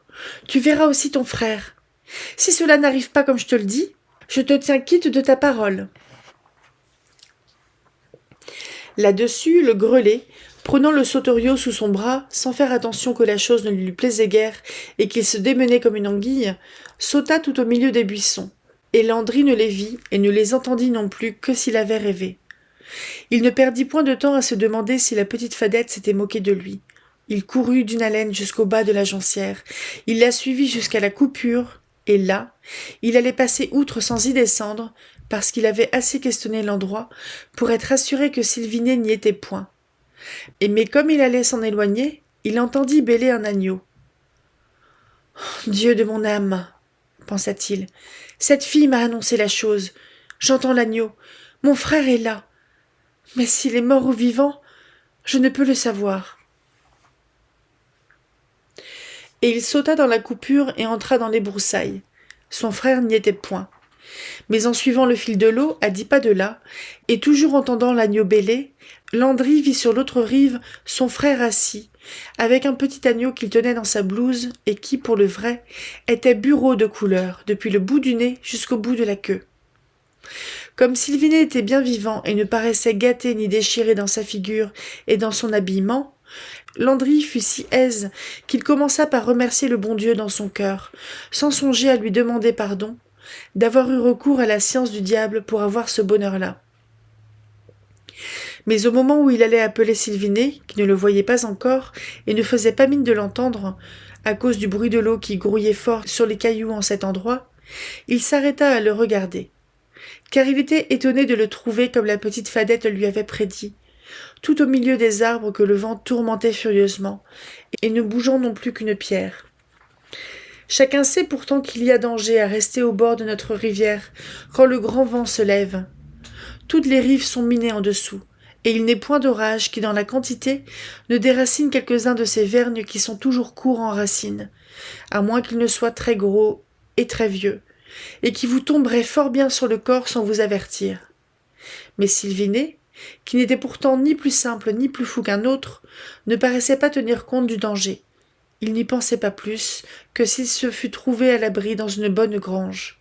tu verras aussi ton frère. Si cela n'arrive pas comme je te le dis, je te tiens quitte de ta parole. Là-dessus, le grelet, prenant le sauteriot sous son bras, sans faire attention que la chose ne lui plaisait guère et qu'il se démenait comme une anguille, sauta tout au milieu des buissons, et Landry ne les vit et ne les entendit non plus que s'il avait rêvé. Il ne perdit point de temps à se demander si la petite Fadette s'était moquée de lui. Il courut d'une haleine jusqu'au bas de la jonquière, il la suivit jusqu'à la coupure, et là, il allait passer outre sans y descendre, parce qu'il avait assez questionné l'endroit pour être assuré que Sylvinet n'y était point. Mais comme il allait s'en éloigner, il entendit bêler un agneau. « Dieu de mon âme !» pensa-t-il. « Cette fille m'a annoncé la chose. J'entends l'agneau. Mon frère est là. Mais s'il est mort ou vivant, je ne peux le savoir. » Et il sauta dans la coupure et entra dans les broussailles. Son frère n'y était point. Mais en suivant le fil de l'eau, à 10 pas de là, et toujours entendant l'agneau bêler, Landry vit sur l'autre rive son frère assis, avec un petit agneau qu'il tenait dans sa blouse et qui, pour le vrai, était bureau de couleur, depuis le bout du nez jusqu'au bout de la queue. Comme Sylvinet était bien vivant et ne paraissait gâté ni déchiré dans sa figure et dans son habillement, Landry fut si aise qu'il commença par remercier le bon Dieu dans son cœur, sans songer à lui demander pardon, d'avoir eu recours à la science du diable pour avoir ce bonheur-là. Mais au moment où il allait appeler Sylvinet, qui ne le voyait pas encore et ne faisait pas mine de l'entendre, à cause du bruit de l'eau qui grouillait fort sur les cailloux en cet endroit, il s'arrêta à le regarder, car il était étonné de le trouver comme la petite Fadette le lui avait prédit, tout au milieu des arbres que le vent tourmentait furieusement, et ne bougeant non plus qu'une pierre. Chacun sait pourtant qu'il y a danger à rester au bord de notre rivière quand le grand vent se lève. Toutes les rives sont minées en dessous, et il n'est point d'orage qui, dans la quantité, ne déracine quelques-uns de ces vergnes qui sont toujours courts en racines, à moins qu'ils ne soient très gros et très vieux, et qui vous tomberaient fort bien sur le corps sans vous avertir. Mais Sylvinet, qui n'était pourtant ni plus simple ni plus fou qu'un autre, ne paraissait pas tenir compte du danger. Il n'y pensait pas plus que s'il se fût trouvé à l'abri dans une bonne grange.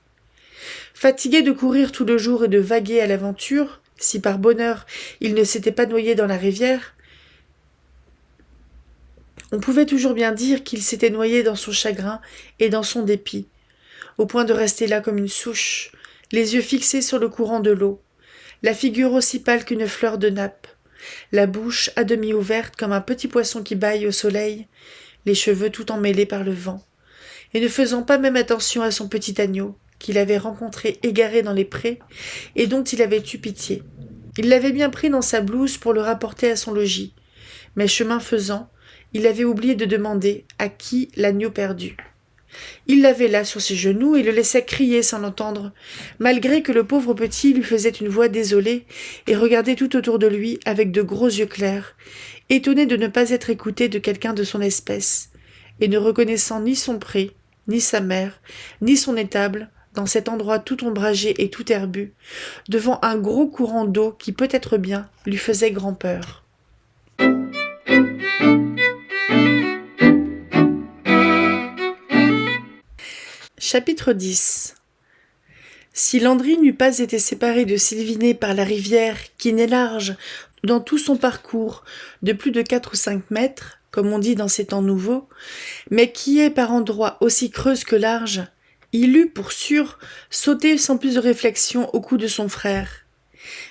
Fatigué de courir tout le jour et de vaguer à l'aventure, si par bonheur il ne s'était pas noyé dans la rivière, on pouvait toujours bien dire qu'il s'était noyé dans son chagrin et dans son dépit, au point de rester là comme une souche, les yeux fixés sur le courant de l'eau, la figure aussi pâle qu'une fleur de nappe, la bouche à demi ouverte comme un petit poisson qui bâille au soleil, les cheveux tout emmêlés par le vent, et ne faisant pas même attention à son petit agneau, qu'il avait rencontré égaré dans les prés, et dont il avait eu pitié. Il l'avait bien pris dans sa blouse pour le rapporter à son logis, mais chemin faisant, il avait oublié de demander à qui l'agneau perdu. Il l'avait là sur ses genoux et le laissait crier sans l'entendre, malgré que le pauvre petit lui faisait une voix désolée et regardait tout autour de lui avec de gros yeux clairs, étonné de ne pas être écouté de quelqu'un de son espèce, et ne reconnaissant ni son pré, ni sa mère, ni son étable, dans cet endroit tout ombragé et tout herbu, devant un gros courant d'eau qui, peut-être bien, lui faisait grand-peur. Chapitre 10. Si Landry n'eût pas été séparé de Sylviné par la rivière, qui n'est large, dans tout son parcours, de plus de 4 ou 5 mètres, comme on dit dans ces temps nouveaux, mais qui est par endroits aussi creuse que large, il eût, pour sûr, sauté sans plus de réflexion au cou de son frère.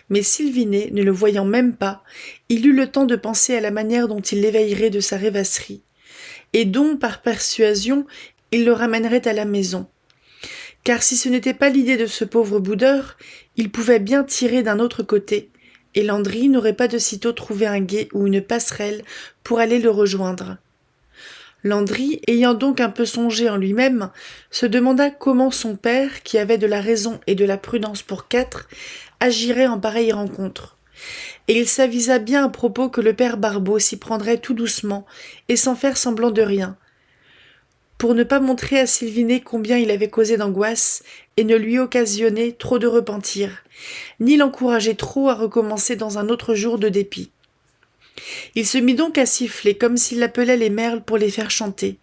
Mais Sylviné, ne le voyant même pas, il eut le temps de penser à la manière dont il l'éveillerait de sa rêvasserie, et dont, par persuasion, il le ramènerait à la maison. Car si ce n'était pas l'idée de ce pauvre boudeur, il pouvait bien tirer d'un autre côté, et Landry n'aurait pas de sitôt trouvé un gué ou une passerelle pour aller le rejoindre. Landry, ayant donc un peu songé en lui-même, se demanda comment son père, qui avait de la raison et de la prudence pour 4, agirait en pareille rencontre. Et il s'avisa bien à propos que le père Barbeau s'y prendrait tout doucement et sans faire semblant de rien, pour ne pas montrer à Sylviné combien il avait causé d'angoisse et ne lui occasionner trop de repentir, ni l'encourager trop à recommencer dans un autre jour de dépit. Il se mit donc à siffler comme s'il appelait les merles pour les faire chanter,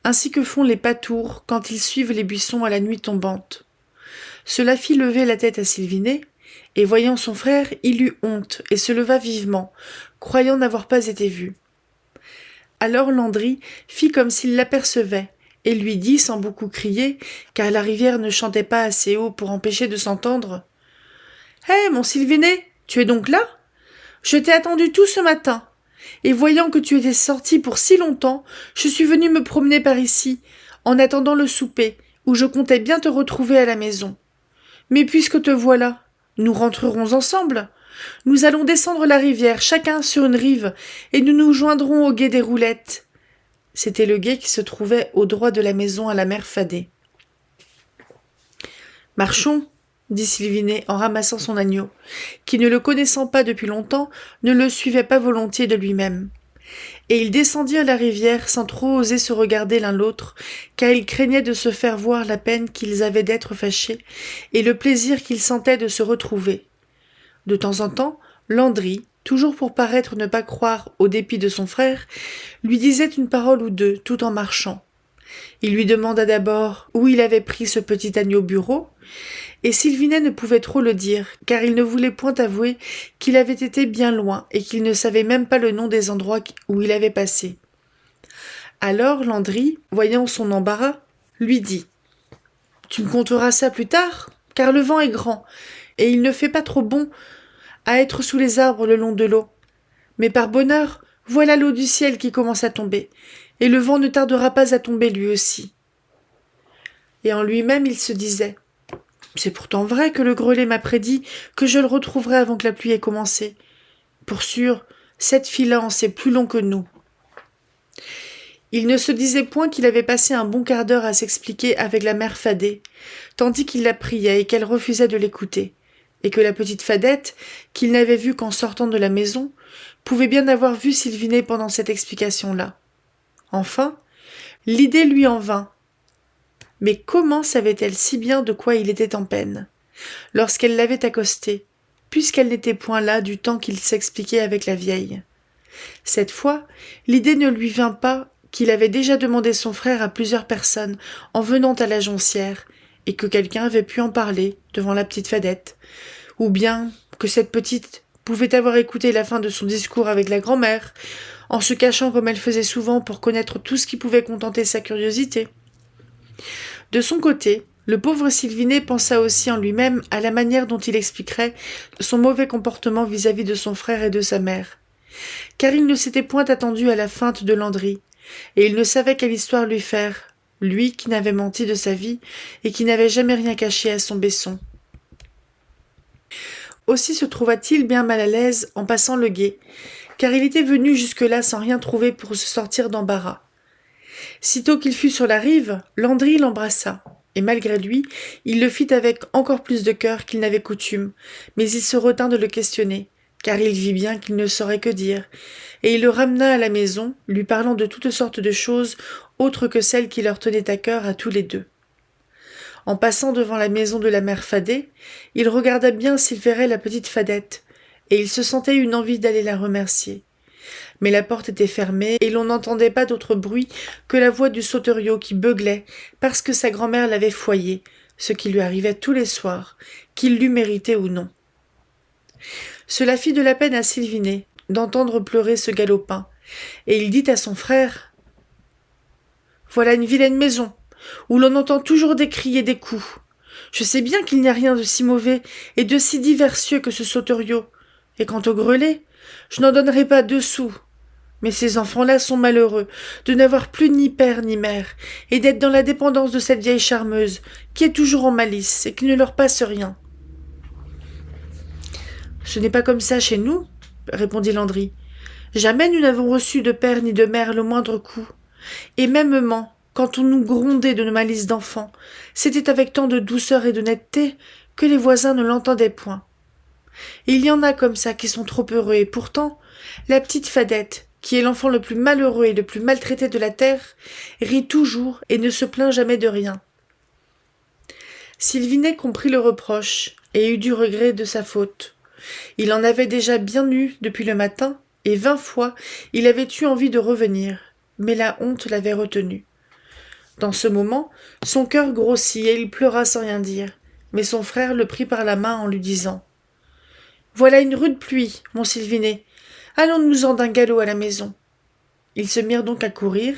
ainsi que font les patours quand ils suivent les buissons à la nuit tombante. Cela fit lever la tête à Sylviné, et voyant son frère, il eut honte et se leva vivement, croyant n'avoir pas été vu. Alors Landry fit comme s'il l'apercevait, et lui dit sans beaucoup crier, car la rivière ne chantait pas assez haut pour empêcher de s'entendre. « Hé, mon Sylviné, tu es donc là ? Je t'ai attendu tout ce matin, et voyant que tu étais sorti pour si longtemps, je suis venu me promener par ici, en attendant le souper, où je comptais bien te retrouver à la maison. Mais puisque te voilà, nous rentrerons ensemble. Nous allons descendre la rivière, chacun sur une rive, et nous nous joindrons au gué des Roulettes. » C'était le gué qui se trouvait au droit de la maison à la mère Fadet. « Marchons, » dit Sylviné en ramassant son agneau, qui, ne le connaissant pas depuis longtemps, ne le suivait pas volontiers de lui-même. Et ils descendirent la rivière sans trop oser se regarder l'un l'autre, car ils craignaient de se faire voir la peine qu'ils avaient d'être fâchés, et le plaisir qu'ils sentaient de se retrouver. De temps en temps, Landry, toujours pour paraître ne pas croire au dépit de son frère, lui disait une parole ou deux tout en marchant. Il lui demanda d'abord où il avait pris ce petit agneau bureau, et Sylvinet ne pouvait trop le dire, car il ne voulait point avouer qu'il avait été bien loin et qu'il ne savait même pas le nom des endroits où il avait passé. Alors Landry, voyant son embarras, lui dit « Tu me conteras ça plus tard, car le vent est grand, et il ne fait pas trop bon à être sous les arbres le long de l'eau. Mais par bonheur, voilà l'eau du ciel qui commence à tomber, et le vent ne tardera pas à tomber lui aussi. » Et en lui-même il se disait « C'est pourtant vrai que le grelet m'a prédit que je le retrouverai avant que la pluie ait commencé. Pour sûr, cette fille-là en sait plus long que nous. » Il ne se disait point qu'il avait passé un bon quart d'heure à s'expliquer avec la mère Fadet, tandis qu'il la priait et qu'elle refusait de l'écouter, et que la petite Fadette, qu'il n'avait vue qu'en sortant de la maison, pouvait bien avoir vu Sylvinet pendant cette explication-là. Enfin, l'idée lui en vint. Mais comment savait-elle si bien de quoi il était en peine, lorsqu'elle l'avait accosté, puisqu'elle n'était point là du temps qu'il s'expliquait avec la vieille? Cette fois, l'idée ne lui vint pas qu'il avait déjà demandé son frère à plusieurs personnes en venant à la Joncière, et que quelqu'un avait pu en parler devant la petite Fadette, ou bien que cette petite pouvait avoir écouté la fin de son discours avec la grand-mère, en se cachant comme elle faisait souvent pour connaître tout ce qui pouvait contenter sa curiosité. De son côté, le pauvre Sylvinet pensa aussi en lui-même à la manière dont il expliquerait son mauvais comportement vis-à-vis de son frère et de sa mère, car il ne s'était point attendu à la feinte de Landry, et il ne savait quelle histoire lui faire, lui qui n'avait menti de sa vie et qui n'avait jamais rien caché à son Besson. Aussi se trouva-t-il bien mal à l'aise en passant le gué, car il était venu jusque-là sans rien trouver pour se sortir d'embarras. Sitôt qu'il fut sur la rive, Landry l'embrassa, et malgré lui, il le fit avec encore plus de cœur qu'il n'avait coutume, mais il se retint de le questionner, car il vit bien qu'il ne saurait que dire, et il le ramena à la maison, lui parlant de toutes sortes de choses autres que celles qui leur tenaient à cœur à tous les deux. En passant devant la maison de la mère Fadet, il regarda bien s'il verrait la petite Fadette, et il se sentait une envie d'aller la remercier. Mais la porte était fermée, et l'on n'entendait pas d'autre bruit que la voix du sauteriot qui beuglait, parce que sa grand-mère l'avait foyé, ce qui lui arrivait tous les soirs, qu'il l'eût mérité ou non. Cela fit de la peine à Sylvinet d'entendre pleurer ce galopin, et il dit à son frère « Voilà une vilaine maison, où l'on entend toujours des cris et des coups. Je sais bien qu'il n'y a rien de si mauvais et de si diversieux que ce sauteriot, et quant au grelet, je n'en donnerai pas 2 sous. Mais ces enfants-là sont malheureux de n'avoir plus ni père ni mère, et d'être dans la dépendance de cette vieille charmeuse, qui est toujours en malice et qui ne leur passe rien. » « Ce n'est pas comme ça chez nous, » répondit Landry. « Jamais nous n'avons reçu de père ni de mère le moindre coup. Et mêmement, quand on nous grondait de nos malices d'enfants, c'était avec tant de douceur et d'honnêteté que les voisins ne l'entendaient point. Il y en a comme ça qui sont trop heureux, et pourtant, la petite Fadette, qui est l'enfant le plus malheureux et le plus maltraité de la terre, rit toujours et ne se plaint jamais de rien. » Sylvinet comprit le reproche et eut du regret de sa faute. Il en avait déjà bien eu depuis le matin, et 20 fois il avait eu envie de revenir, mais la honte l'avait retenu. Dans ce moment, son cœur grossit et il pleura sans rien dire, mais son frère le prit par la main en lui disant « Voilà une rude pluie, mon Sylvinet, allons-nous-en d'un galop à la maison. » Ils se mirent donc à courir,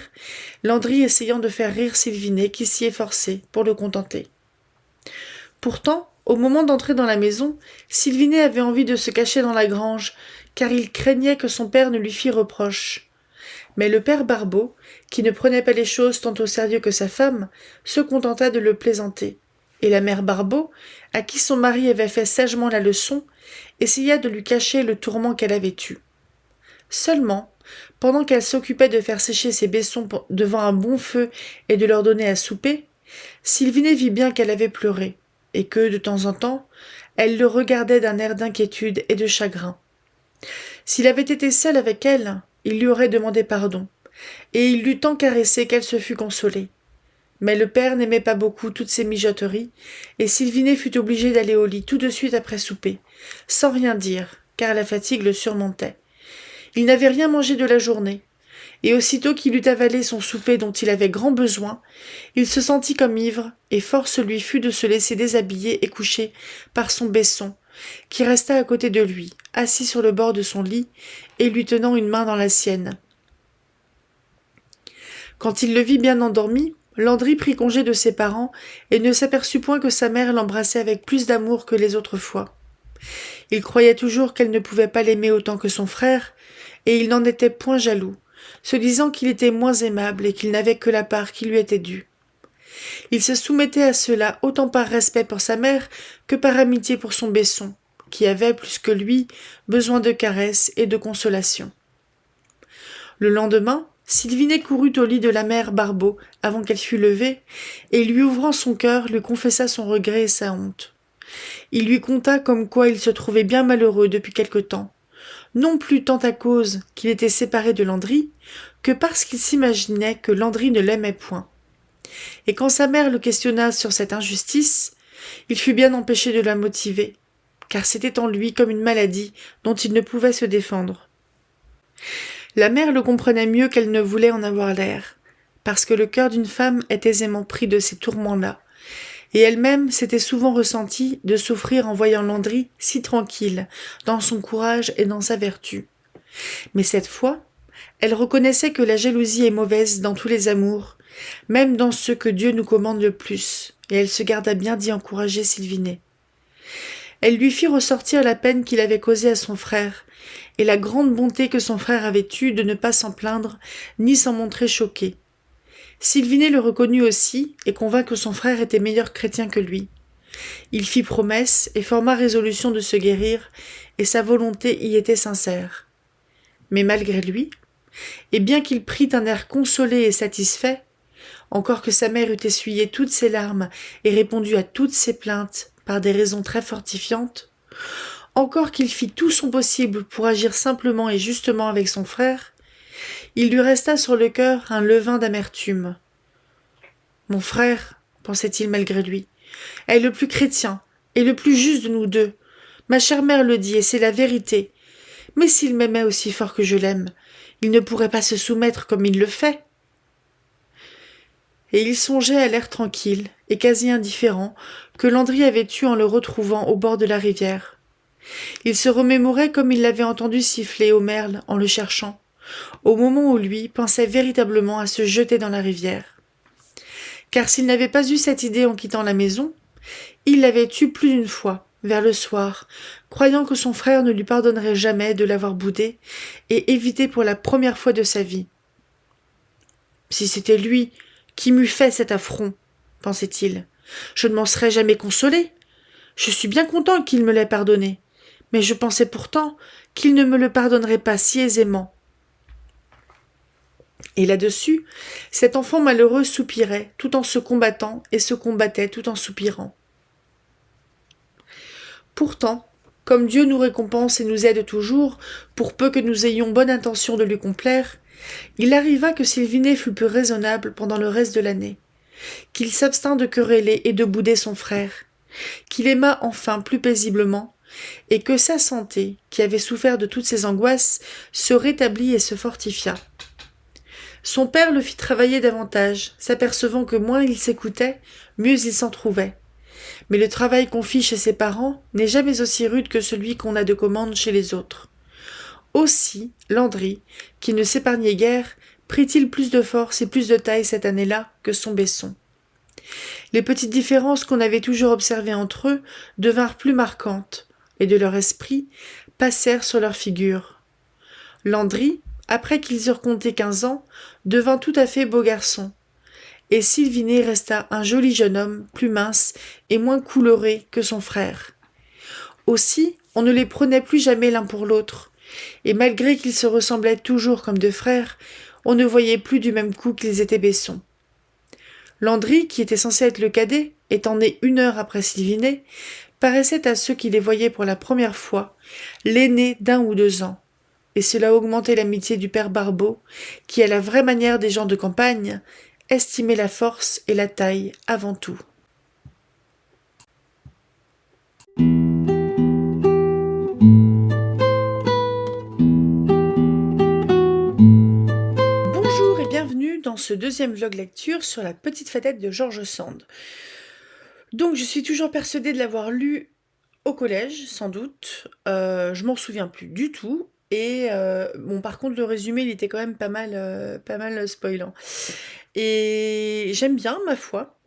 Landry essayant de faire rire Sylvinet qui s'y efforçait pour le contenter. Pourtant, au moment d'entrer dans la maison, Sylvinet avait envie de se cacher dans la grange, car il craignait que son père ne lui fît reproche. Mais le père Barbeau, qui ne prenait pas les choses tant au sérieux que sa femme, se contenta de le plaisanter, et la mère Barbeau, à qui son mari avait fait sagement la leçon, essaya de lui cacher le tourment qu'elle avait eu. Seulement, pendant qu'elle s'occupait de faire sécher ses baissons devant un bon feu et de leur donner à souper, Sylvinet vit bien qu'elle avait pleuré, et que, de temps en temps, elle le regardait d'un air d'inquiétude et de chagrin. S'il avait été seul avec elle, il lui aurait demandé pardon, et il l'eût tant caressé qu'elle se fût consolée. Mais le père n'aimait pas beaucoup toutes ces mijoteries, et Sylvinet fut obligé d'aller au lit tout de suite après souper, sans rien dire, car la fatigue le surmontait. Il n'avait rien mangé de la journée, et aussitôt qu'il eut avalé son souper dont il avait grand besoin, il se sentit comme ivre, et force lui fut de se laisser déshabiller et coucher par son besson, qui resta à côté de lui, assis sur le bord de son lit, et lui tenant une main dans la sienne. Quand il le vit bien endormi, Landry prit congé de ses parents, et ne s'aperçut point que sa mère l'embrassait avec plus d'amour que les autres fois. Il croyait toujours qu'elle ne pouvait pas l'aimer autant que son frère, et il n'en était point jaloux, se disant qu'il était moins aimable et qu'il n'avait que la part qui lui était due. Il se soumettait à cela autant par respect pour sa mère que par amitié pour son besson, qui avait, plus que lui, besoin de caresses et de consolation. Le lendemain, Sylvinet courut au lit de la mère Barbeau avant qu'elle fût levée, et lui ouvrant son cœur, lui confessa son regret et sa honte. Il lui conta comme quoi il se trouvait bien malheureux depuis quelque temps, non plus tant à cause qu'il était séparé de Landry, que parce qu'il s'imaginait que Landry ne l'aimait point. Et quand sa mère le questionna sur cette injustice, il fut bien empêché de la motiver, car c'était en lui comme une maladie dont il ne pouvait se défendre. La mère le comprenait mieux qu'elle ne voulait en avoir l'air, parce que le cœur d'une femme est aisément pris de ces tourments-là, et elle-même s'était souvent ressentie de souffrir en voyant Landry si tranquille, dans son courage et dans sa vertu. Mais cette fois, elle reconnaissait que la jalousie est mauvaise dans tous les amours, même dans ceux que Dieu nous commande le plus, et elle se garda bien d'y encourager Sylvinet. Elle lui fit ressortir la peine qu'il avait causée à son frère, et la grande bonté que son frère avait eue de ne pas s'en plaindre, ni s'en montrer choqué. Sylvinet le reconnut aussi, et convint que son frère était meilleur chrétien que lui. Il fit promesse, et forma résolution de se guérir, et sa volonté y était sincère. Mais malgré lui, Et bien qu'il prît un air consolé et satisfait, encore que sa mère eût essuyé toutes ses larmes et répondu à toutes ses plaintes par des raisons très fortifiantes, encore qu'il fit tout son possible pour agir simplement et justement avec son frère, il lui resta sur le cœur un levain d'amertume. Mon frère, pensait-il malgré lui, est le plus chrétien et le plus juste de nous deux. Ma chère mère le dit, et c'est la vérité. Mais s'il m'aimait aussi fort que je l'aime, il ne pourrait pas se soumettre comme il le fait. Et il songeait à l'air tranquille et quasi indifférent que Landry avait eu en le retrouvant au bord de la rivière. Il se remémorait comme il l'avait entendu siffler au merle en le cherchant, au moment où lui pensait véritablement à se jeter dans la rivière. Car s'il n'avait pas eu cette idée en quittant la maison, il l'avait eue plus d'une fois, vers le soir, croyant que son frère ne lui pardonnerait jamais de l'avoir boudé et évité pour la première fois de sa vie. Si c'était lui qui m'eût fait cet affront, pensait-il, je ne m'en serais jamais consolé. Je suis bien content qu'il me l'ait pardonné, mais je pensais pourtant qu'il ne me le pardonnerait pas si aisément. Et là-dessus, cet enfant malheureux soupirait tout en se combattant et se combattait tout en soupirant. Pourtant, comme Dieu nous récompense et nous aide toujours, pour peu que nous ayons bonne intention de lui complaire, il arriva que Sylvinet fut plus raisonnable pendant le reste de l'année, qu'il s'abstint de quereller et de bouder son frère, qu'il aima enfin plus paisiblement, et que sa santé, qui avait souffert de toutes ses angoisses, se rétablit et se fortifia. Son père le fit travailler davantage, s'apercevant que moins il s'écoutait, mieux il s'en trouvait. Mais le travail qu'on fit chez ses parents n'est jamais aussi rude que celui qu'on a de commande chez les autres. Aussi, Landry, qui ne s'épargnait guère, prit-il plus de force et plus de taille cette année-là que son Besson. Les petites différences qu'on avait toujours observées entre eux devinrent plus marquantes, et de leur esprit passèrent sur leur figure. Landry, après qu'ils eurent compté 15 ans, devint tout à fait beau garçon, et Sylvinet resta un joli jeune homme, plus mince et moins couleuré que son frère. Aussi, on ne les prenait plus jamais l'un pour l'autre, et malgré qu'ils se ressemblaient toujours comme deux frères, on ne voyait plus du même coup qu'ils étaient Besson. Landry, qui était censé être le cadet, étant né 1 heure après Sylvinet, paraissait à ceux qui les voyaient pour la première fois l'aîné d'1 ou 2 ans, et cela augmentait l'amitié du père Barbeau, qui, à la vraie manière des gens de campagne, estimait la force et la taille avant tout. Bonjour et bienvenue dans ce deuxième vlog lecture sur la petite fadette de George Sand. Donc je suis toujours persuadée de l'avoir lu au collège, sans doute. Je m'en souviens plus du tout. Et bon, par contre, le résumé, il était quand même pas mal spoilant. Et j'aime bien, ma foi.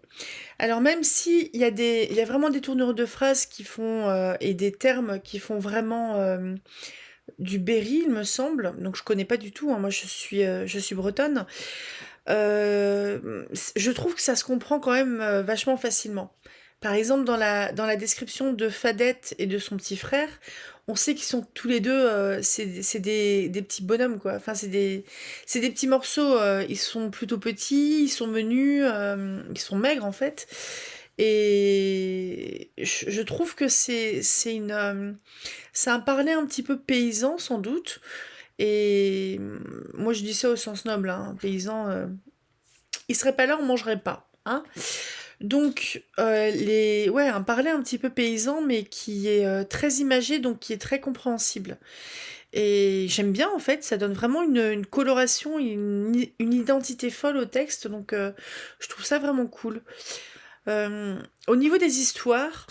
Alors même si il y a vraiment des tournures de phrases qui font et des termes qui font vraiment du Berry, il me semble. Donc je connais pas du tout, hein. Moi je suis bretonne. Je trouve que ça se comprend quand même vachement facilement. Par exemple, dans la description de Fadette et de son petit frère, on sait qu'ils sont tous les deux, c'est des petits bonhommes, quoi. Enfin, c'est des petits morceaux. Ils sont plutôt petits, ils sont menus, ils sont maigres en fait. Et je trouve que c'est un parler un petit peu paysan sans doute. Et moi je dis ça au sens noble, hein, paysan. Il serait pas là, on mangerait pas, hein. Donc, ouais, un parler un petit peu paysan, mais qui est très imagé, donc qui est très compréhensible. Et j'aime bien, en fait, ça donne vraiment une coloration, une identité folle au texte, donc je trouve ça vraiment cool. Au niveau des histoires,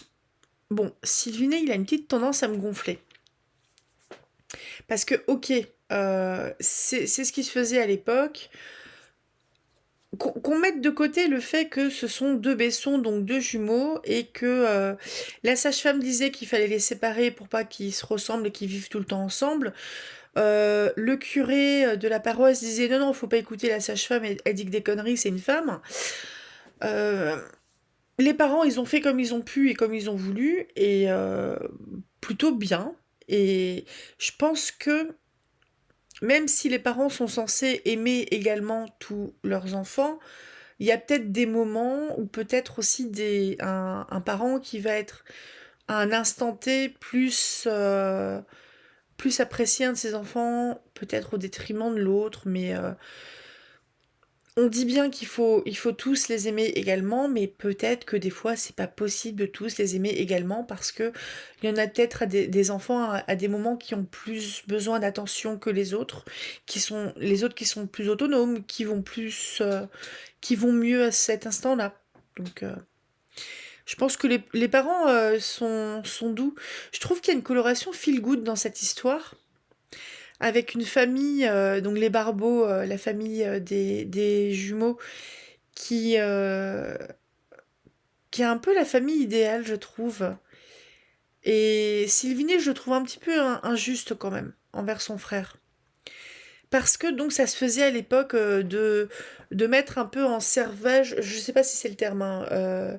bon, Sylvinet, il a une petite tendance à me gonfler. Parce que, ok, c'est ce qui se faisait à l'époque. Qu'on mette de côté le fait que ce sont 2 Besson, donc 2 jumeaux, et que la sage-femme disait qu'il fallait les séparer pour pas qu'ils se ressemblent et qu'ils vivent tout le temps ensemble. Le curé de la paroisse disait non, non, faut pas écouter la sage-femme, elle dit que des conneries, c'est une femme. Euh, les parents, ils ont fait comme ils ont pu et comme ils ont voulu, et plutôt bien. Et je pense que même si les parents sont censés aimer également tous leurs enfants, il y a peut-être des moments où peut-être aussi un parent qui va être à un instant T plus apprécier un de ses enfants, peut-être au détriment de l'autre, mais on dit bien il faut tous les aimer également, mais peut-être que des fois c'est pas possible de tous les aimer également parce que il y en a peut-être des enfants à des moments qui ont plus besoin d'attention que les autres, qui sont plus autonomes, qui vont mieux à cet instant-là. Donc je pense que les parents sont doux. Je trouve qu'il y a une coloration feel good dans cette histoire avec une famille, donc les Barbeaux, la famille des jumeaux, qui, euh, qui est un peu la famille idéale, je trouve. Et Sylvinet, je le trouve un petit peu injuste quand même, envers son frère. Parce que donc ça se faisait à l'époque de mettre un peu en servage, je sais pas si c'est le terme, hein,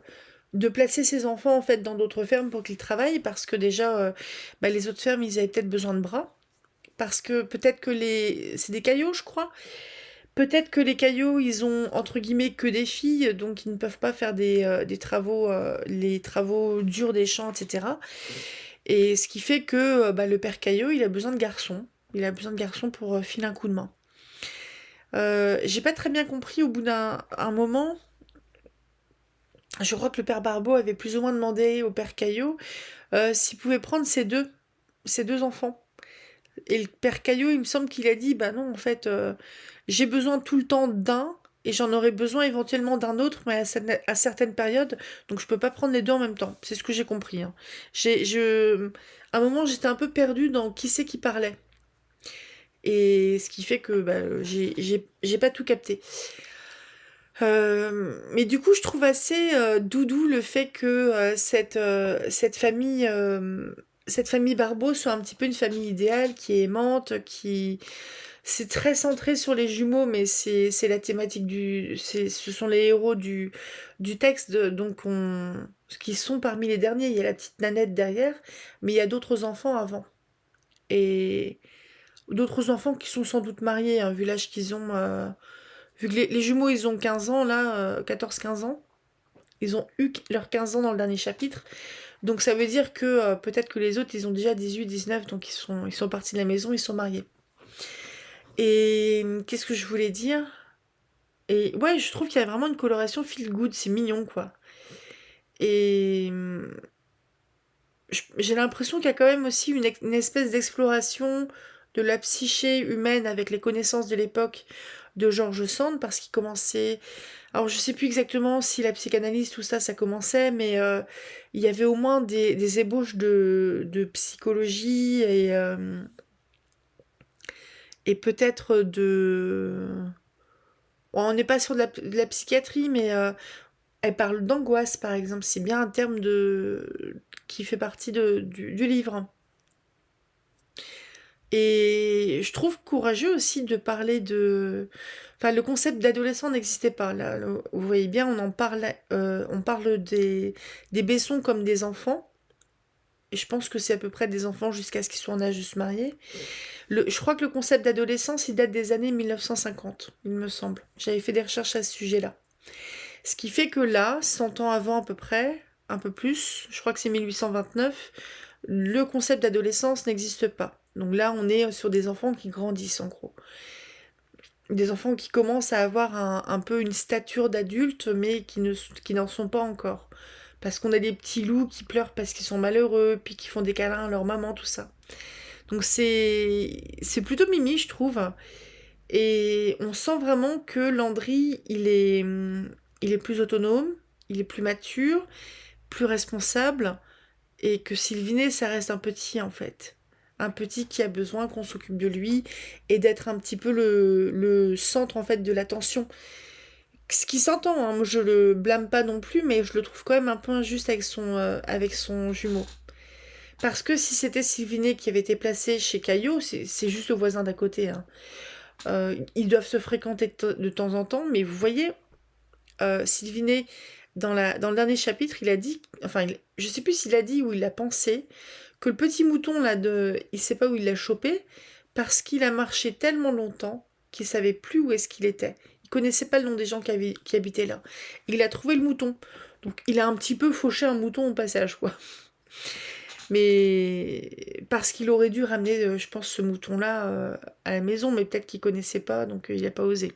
de placer ses enfants en fait dans d'autres fermes pour qu'ils travaillent, parce que déjà, les autres fermes, ils avaient peut-être besoin de bras. Parce que peut-être que c'est des caillots, je crois. Peut-être que les caillots, ils ont entre guillemets que des filles, donc ils ne peuvent pas faire des travaux, les travaux durs des champs, etc. Et ce qui fait que le père Caillot, il a besoin de garçons. Il a besoin de garçons pour filer un coup de main. J'ai pas très bien compris au bout d'un moment. Je crois que le père Barbeau avait plus ou moins demandé au père Caillot s'il pouvait prendre ses deux enfants. Et le père Caillot, il me semble qu'il a dit, bah non, en fait, j'ai besoin tout le temps d'un, et j'en aurais besoin éventuellement d'un autre, mais à certaines périodes, donc je peux pas prendre les deux en même temps. C'est ce que j'ai compris. Hein. À un moment, j'étais un peu perdue dans qui c'est qui parlait. Et ce qui fait que j'ai pas tout capté. Mais du coup, je trouve assez doudou le fait que cette famille Barbeau soit un petit peu une famille idéale, qui est aimante, qui c'est très centré sur les jumeaux, mais c'est la thématique ce sont les héros du texte, donc qui sont parmi les derniers. Il y a la petite Nanette derrière, mais il y a d'autres enfants avant et d'autres enfants qui sont sans doute mariés, hein, vu l'âge qu'ils ont. Vu que les jumeaux, ils ont 15 ans, là, 14-15 ans. Ils ont eu leurs 15 ans dans le dernier chapitre. Donc ça veut dire que peut-être que les autres, ils ont déjà 18-19, donc ils sont partis de la maison, ils sont mariés. Et qu'est-ce que je voulais dire? Et ouais, je trouve qu'il y a vraiment une coloration feel good, c'est mignon, quoi. Et j'ai l'impression qu'il y a quand même aussi une espèce d'exploration de la psyché humaine avec les connaissances de l'époque de George Sand, parce qu'il commençait... Alors je sais plus exactement si la psychanalyse, tout ça, ça commençait, mais il y avait au moins des ébauches de psychologie et peut-être de... Bon, on n'est pas sur de la psychiatrie, mais elle parle d'angoisse, par exemple. C'est bien un terme qui fait partie du livre. Et je trouve courageux aussi de parler de... Enfin, le concept d'adolescent n'existait pas. Là, vous voyez bien, on parle des Bessons comme des enfants. Et je pense que c'est à peu près des enfants jusqu'à ce qu'ils soient en âge de se marier. Je crois que le concept d'adolescence, il date des années 1950, il me semble. J'avais fait des recherches à ce sujet-là. Ce qui fait que là, 100 ans avant à peu près, un peu plus, je crois que c'est 1829, le concept d'adolescence n'existe pas. Donc là, on est sur des enfants qui grandissent en gros. Des enfants qui commencent à avoir un peu une stature d'adulte, mais qui n'en sont pas encore. Parce qu'on a des petits loups qui pleurent parce qu'ils sont malheureux, puis qui font des câlins à leur maman, tout ça. Donc c'est plutôt mimi, je trouve. Et on sent vraiment que Landry, il est plus autonome, il est plus mature, plus responsable, et que Sylvinet, ça reste un petit en fait. Un petit qui a besoin qu'on s'occupe de lui et d'être un petit peu le centre en fait de l'attention. Ce qui s'entend, hein, moi je le blâme pas non plus, mais je le trouve quand même un peu injuste avec son jumeau. Parce que si c'était Sylvinet qui avait été placé chez Caillot, c'est juste le voisin d'à côté. Hein. Ils doivent se fréquenter de temps en temps, mais vous voyez, Sylvinet, dans le dernier chapitre, il a dit, enfin, je sais plus s'il a dit ou il a pensé, que le petit mouton, là, il sait pas où il l'a chopé, parce qu'il a marché tellement longtemps qu'il savait plus où est-ce qu'il était. Il connaissait pas le nom des gens qui habitaient là. Il a trouvé le mouton. Donc il a un petit peu fauché un mouton au passage, quoi. Mais parce qu'il aurait dû ramener, je pense, ce mouton-là à la maison, mais peut-être qu'il connaissait pas, donc il n'a pas osé.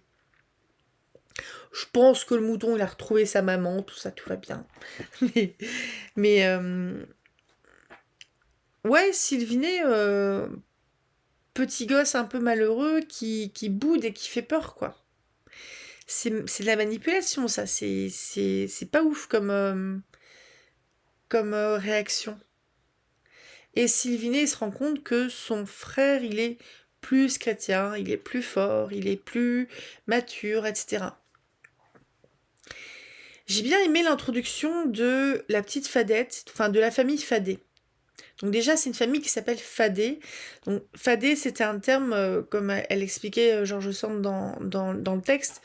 Je pense que le mouton, il a retrouvé sa maman, tout ça, tout va bien. mais mais ouais, Sylvinet, petit gosse un peu malheureux qui boude et qui fait peur, quoi. C'est de la manipulation, ça. C'est pas ouf comme réaction. Et Sylvinet, il se rend compte que son frère, il est plus chrétien, il est plus fort, il est plus mature, etc. J'ai bien aimé l'introduction de la petite Fadette, enfin de la famille Fadet. Donc déjà, c'est une famille qui s'appelle Fadet. Donc Fadet, c'était un terme, comme elle expliquait George Sand dans le texte,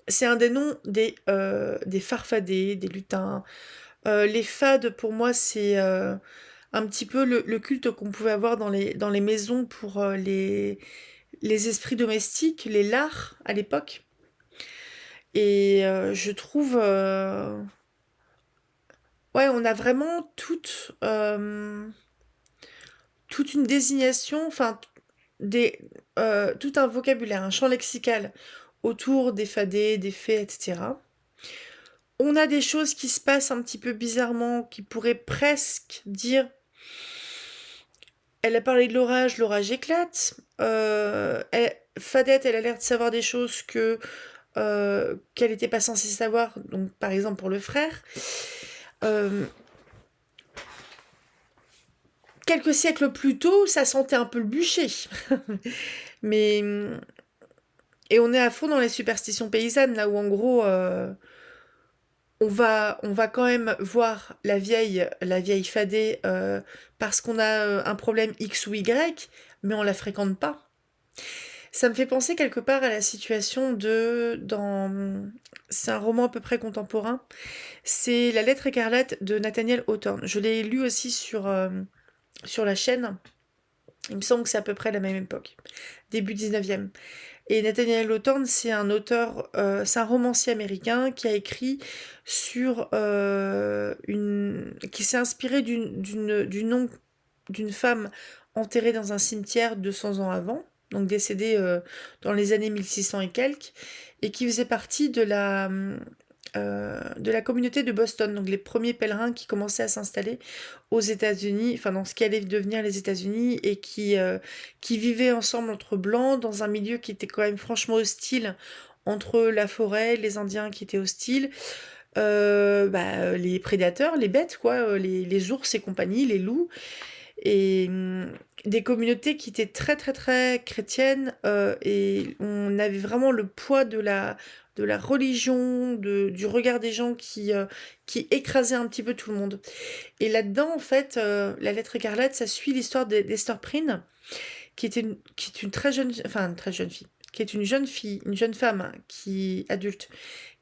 c'est un des noms des farfadets, des lutins. Les fades, pour moi, c'est un petit peu le culte qu'on pouvait avoir dans les maisons pour les esprits domestiques, les lards à l'époque. Et je trouve... ouais, on a vraiment toute une désignation, enfin, tout un vocabulaire, un champ lexical autour des fadets, des fées, etc. On a des choses qui se passent un petit peu bizarrement, qui pourraient presque dire elle a parlé de l'orage éclate. Fadette, elle a l'air de savoir des choses qu'elle n'était pas censée savoir, donc par exemple pour le frère. Euh, Quelques siècles plus tôt, ça sentait un peu le bûcher. Mais et on est à fond dans les superstitions paysannes, là où en gros on va quand même voir la vieille Fadée parce qu'on a un problème X ou Y, mais on la fréquente pas. Ça me fait penser quelque part à la situation c'est un roman à peu près contemporain. C'est La lettre écarlate de Nathaniel Hawthorne. Je l'ai lu aussi sur la chaîne. Il me semble que c'est à peu près la même époque, début 19e. Et Nathaniel Hawthorne, c'est un auteur, c'est un romancier américain qui a écrit qui s'est inspiré du nom d'une femme enterrée dans un cimetière 200 ans avant, donc décédée dans les années 1600 et quelques, et qui faisait partie de la communauté de Boston, donc les premiers pèlerins qui commençaient à s'installer aux États-Unis, enfin dans ce qui allait devenir les États-Unis, et qui vivaient ensemble entre blancs dans un milieu qui était quand même franchement hostile, entre la forêt, les Indiens qui étaient hostiles, les prédateurs, les bêtes quoi, les ours et compagnie, les loups, et des communautés qui étaient très très très chrétiennes, et on avait vraiment le poids de la religion, du regard des gens qui écrasait un petit peu tout le monde. Et là-dedans, en fait, La lettre écarlate, ça suit l'histoire d'Esther Prynne, qui est une très jeune, enfin une très jeune fille, qui est une jeune fille, une jeune femme adulte,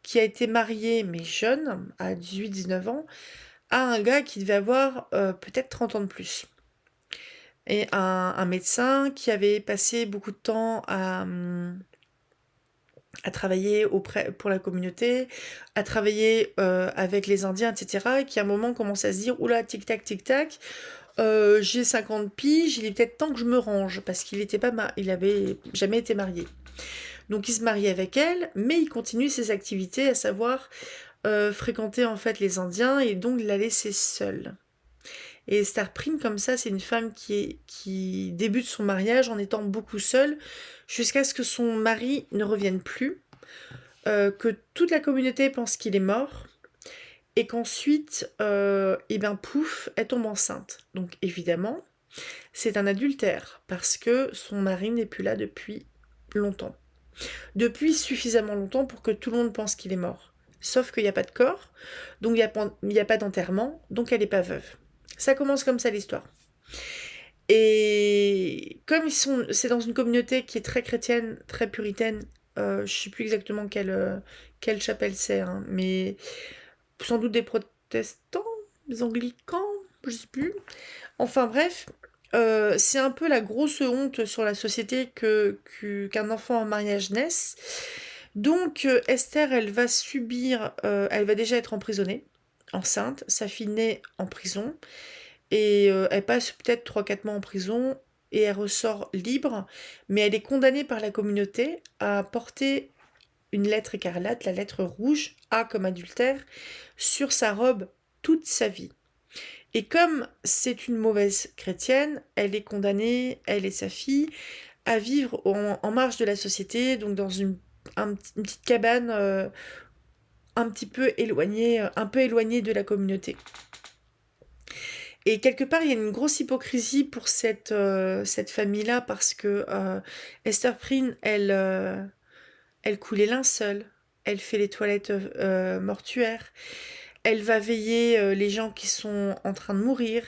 qui a été mariée, mais jeune, à 18-19 ans, à un gars qui devait avoir peut-être 30 ans de plus. Et un médecin qui avait passé beaucoup de temps à travailler pour la communauté, à travailler avec les Indiens, etc. Et qui à un moment commence à se dire, oula, tic-tac, tic-tac, j'ai 50 piges, il est peut-être temps que je me range, parce il avait jamais été marié. Donc il se marie avec elle, mais il continue ses activités, à savoir fréquenter en fait les Indiens et donc la laisser seule. Et Esther Prynne, comme ça, c'est une femme qui débute son mariage en étant beaucoup seule, jusqu'à ce que son mari ne revienne plus, que toute la communauté pense qu'il est mort, et qu'ensuite, pouf, elle tombe enceinte. Donc évidemment, c'est un adultère, parce que son mari n'est plus là depuis longtemps. Depuis suffisamment longtemps pour que tout le monde pense qu'il est mort. Sauf qu'il n'y a pas de corps, donc il n'y a pas d'enterrement, donc elle n'est pas veuve. Ça commence comme ça l'histoire. Et comme c'est dans une communauté qui est très chrétienne, très puritaine, je sais plus exactement quelle chapelle c'est, hein, mais sans doute des protestants, des anglicans, je sais plus. Enfin bref, c'est un peu la grosse honte sur la société qu'un enfant en mariage naisse. Donc Esther, elle va déjà être emprisonnée, enceinte. Sa fille naît en prison et elle passe peut-être 3 4 mois en prison et elle ressort libre, mais elle est condamnée par la communauté à porter une lettre écarlate, la lettre rouge, A comme adultère, sur sa robe toute sa vie. Et comme c'est une mauvaise chrétienne, elle est condamnée, elle et sa fille, à vivre en marge de la société, donc dans une petite cabane un peu éloignée de la communauté. Et quelque part, il y a une grosse hypocrisie pour cette famille-là, parce que Esther Prynne, elle coule les linceuls, elle fait les toilettes mortuaires, elle va veiller les gens qui sont en train de mourir,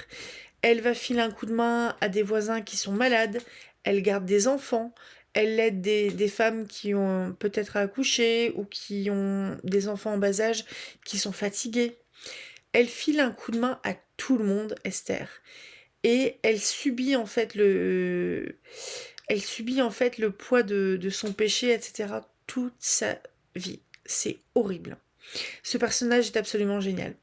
elle va filer un coup de main à des voisins qui sont malades, elle garde des enfants, elle aide des femmes qui ont peut-être à accoucher ou qui ont des enfants en bas âge qui sont fatigués. Elle file un coup de main à tout le monde, Esther. Et elle subit en fait le poids de son péché, etc. toute sa vie. C'est horrible. Ce personnage est absolument génial.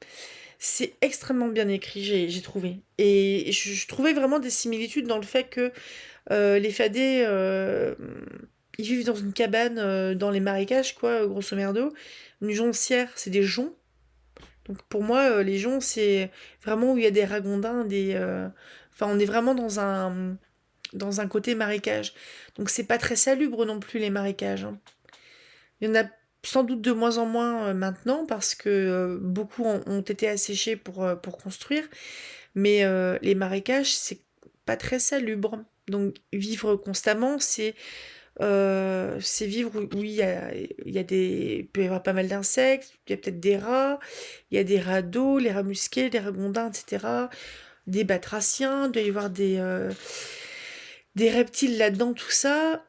C'est extrêmement bien écrit, j'ai trouvé. Et je trouvais vraiment des similitudes dans le fait que les fadets, ils vivent dans une cabane dans les marécages, quoi, grosso merdo. Une jonquière, c'est des joncs. Donc pour moi, les joncs, c'est vraiment où il y a des ragondins, enfin, on est vraiment dans un côté marécage. Donc c'est pas très salubre non plus, les marécages, hein. Il y en a sans doute de moins en moins maintenant, parce que beaucoup ont été asséchés pour construire. Mais les marécages, c'est pas très salubre. Donc vivre constamment, c'est vivre où il peut y avoir pas mal d'insectes, il y a peut-être des rats, il y a des rats d'eau, les rats musqués, les ragondins, etc. Des batraciens, il doit y avoir des reptiles là-dedans, tout ça.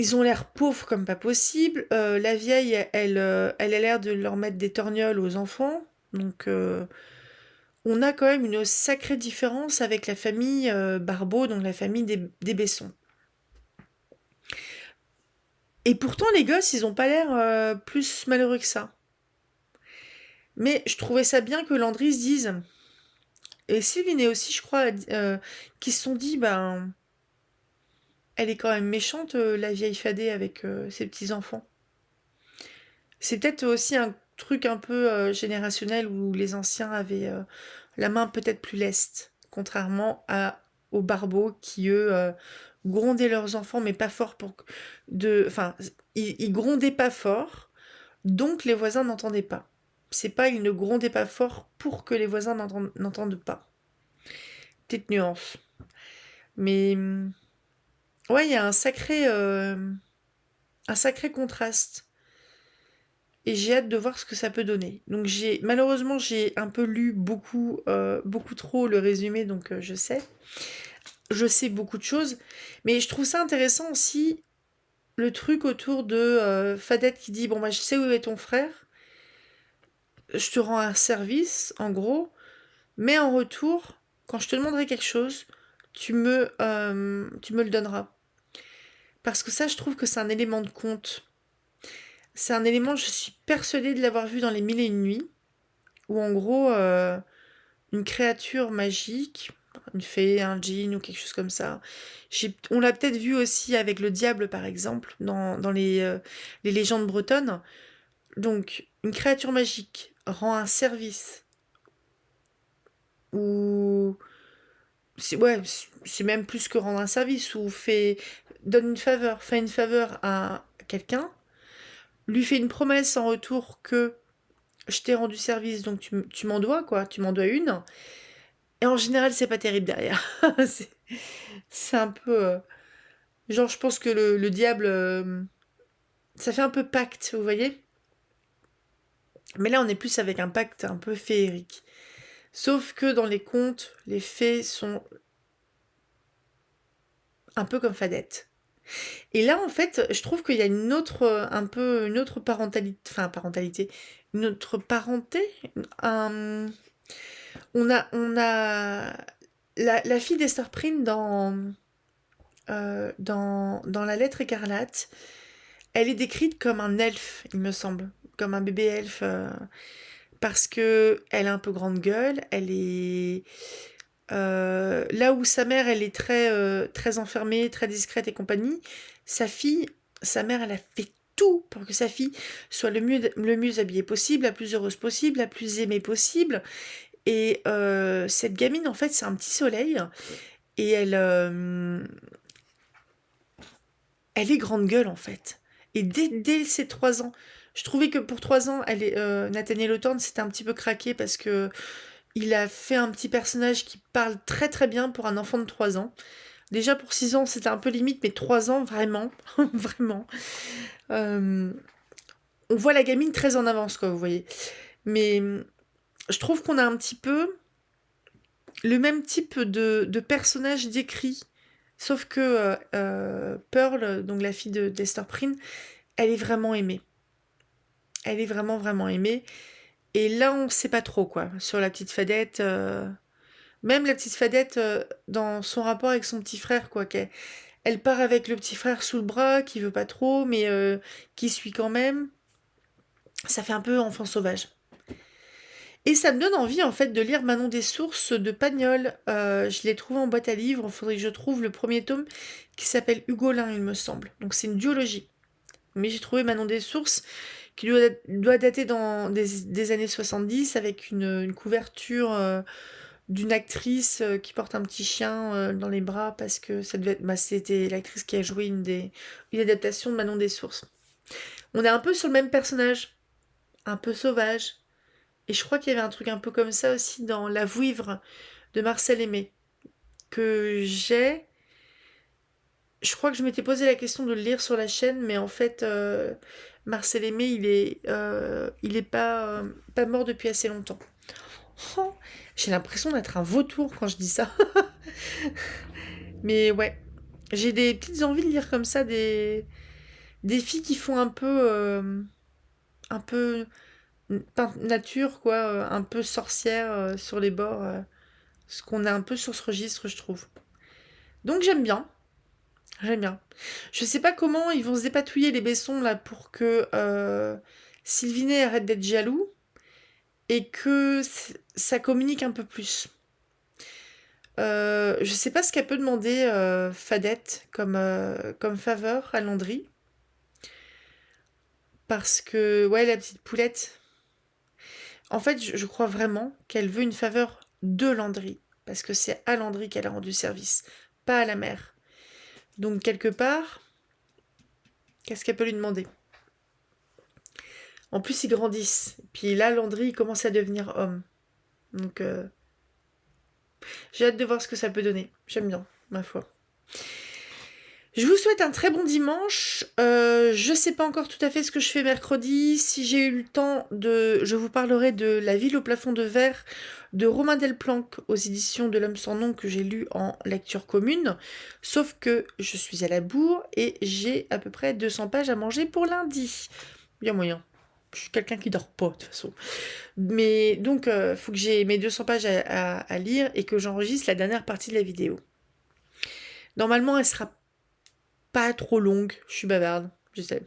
Ils ont l'air pauvres comme pas possible. La vieille, elle a l'air de leur mettre des torgnoles aux enfants. Donc, on a quand même une sacrée différence avec la famille Barbeau, donc la famille des Besson. Et pourtant, les gosses, ils ont pas l'air plus malheureux que ça. Mais je trouvais ça bien que Landry se dise, et Sylvine aussi, je crois, qui se sont dit, ben, elle est quand même méchante, la vieille fadée, avec ses petits-enfants. C'est peut-être aussi un truc un peu générationnel, où les anciens avaient la main peut-être plus leste, contrairement aux barbeaux qui, eux, grondaient leurs enfants, mais pas fort enfin, ils grondaient pas fort, donc les voisins n'entendaient pas. C'est pas, ils ne grondaient pas fort pour que les voisins n'entendent pas. Petite nuance. Mais ouais, il y a un sacré contraste. Et j'ai hâte de voir ce que ça peut donner. Donc malheureusement, j'ai un peu lu beaucoup trop le résumé, donc je sais beaucoup de choses, mais je trouve ça intéressant aussi, le truc autour de Fadette qui dit, bon bah je sais où est ton frère, je te rends un service, en gros, mais en retour, quand je te demanderai quelque chose, tu me le donneras. Parce que ça, je trouve que c'est un élément de conte. C'est un élément, je suis persuadée de l'avoir vu dans Les Mille et une Nuits, où en gros, une créature magique, une fée, un djinn ou quelque chose comme ça. On l'a peut-être vu aussi avec le diable, par exemple, dans les légendes bretonnes. Donc, une créature magique rend un service, ou ouais, c'est même plus que rendre un service, ou donne une faveur, fait une faveur à quelqu'un, lui fait une promesse en retour que je t'ai rendu service, donc tu m'en dois, quoi, tu m'en dois une. Et en général, c'est pas terrible derrière. c'est c'est un peu. Genre, je pense que le diable. Ça fait un peu pacte, vous voyez. Mais là, on est plus avec un pacte un peu féerique. Sauf que dans les contes, les fées sont un peu comme Fadette. Et là, en fait, je trouve qu'il y a une autre parentalité. Enfin, parentalité. Une autre parenté. On a la fille d'Esther Prynne dans La Lettre écarlate, elle est décrite comme un elfe, il me semble, comme un bébé elfe, parce que elle a un peu grande gueule, elle est là où sa mère, elle est très enfermée, très discrète et compagnie, sa mère, elle a fait tout pour que sa fille soit le mieux habillée possible, la plus heureuse possible, la plus aimée possible. Et cette gamine, en fait, c'est un petit soleil. Et elle est grande gueule, en fait. Et dès ses 3 ans, je trouvais que pour 3 ans, Nathaniel Hawthorne, c'était un petit peu craqué parce que il a fait un petit personnage qui parle très très bien pour un enfant de 3 ans. Déjà pour 6 ans, c'était un peu limite, mais 3 ans, vraiment, vraiment. Euh, on voit la gamine très en avance, quoi, vous voyez. Mais je trouve qu'on a un petit peu le même type de personnage décrit. Sauf que Pearl, donc la fille d'Esther Prynne, elle est vraiment aimée. Elle est vraiment, vraiment aimée. Et là, on sait pas trop, quoi, sur la petite Fadette. Même la petite Fadette, dans son rapport avec son petit frère, quoi, elle part avec le petit frère sous le bras, qui veut pas trop, mais qui suit quand même. Ça fait un peu enfant sauvage. Et ça me donne envie, en fait, de lire Manon des Sources de Pagnol. Je l'ai trouvé en boîte à livres. Il faudrait que je trouve le premier tome qui s'appelle Hugolin, il me semble. Donc c'est une duologie. Mais j'ai trouvé Manon des Sources qui doit dater des années 70 avec une couverture d'une actrice qui porte un petit chien dans les bras parce que ça devait être, c'était l'actrice qui a joué une adaptation de Manon des Sources. On est un peu sur le même personnage, un peu sauvage. Et je crois qu'il y avait un truc un peu comme ça aussi dans La Vouivre de Marcel Aimé que j'ai. Je crois que je m'étais posé la question de le lire sur la chaîne, mais en fait, Marcel Aimé, il est pas mort depuis assez longtemps. Oh, j'ai l'impression d'être un vautour quand je dis ça. Mais ouais, j'ai des petites envies de lire comme ça des filles qui font un peu nature, quoi, un peu sorcière sur les bords. Ce qu'on a un peu sur ce registre, je trouve. Donc j'aime bien. J'aime bien. Je sais pas comment ils vont se dépatouiller les Besson là pour que Sylvinet arrête d'être jaloux et que ça communique un peu plus. Je sais pas ce qu'elle peut demander Fadette comme faveur à Landry. Parce que, ouais, la petite poulette. En fait, je crois vraiment qu'elle veut une faveur de Landry. Parce que c'est à Landry qu'elle a rendu service, pas à la mère. Donc, quelque part, qu'est-ce qu'elle peut lui demander? En plus, ils grandissent. Puis là, Landry, il commence à devenir homme. Donc, j'ai hâte de voir ce que ça peut donner. J'aime bien, ma foi. Je vous souhaite un très bon dimanche. Je sais pas encore tout à fait ce que je fais mercredi. Si j'ai eu le temps je vous parlerai de La ville au plafond de verre de Romain Delplanque aux éditions de L'Homme sans nom que j'ai lu en lecture commune. Sauf que je suis à la bourre et j'ai à peu près 200 pages à manger pour lundi. Il y a moyen. Je suis quelqu'un qui dort pas de toute façon. Mais donc, faut que j'ai mes 200 pages à lire et que j'enregistre la dernière partie de la vidéo. Normalement, elle sera pas trop longue. Je suis bavarde, je sais.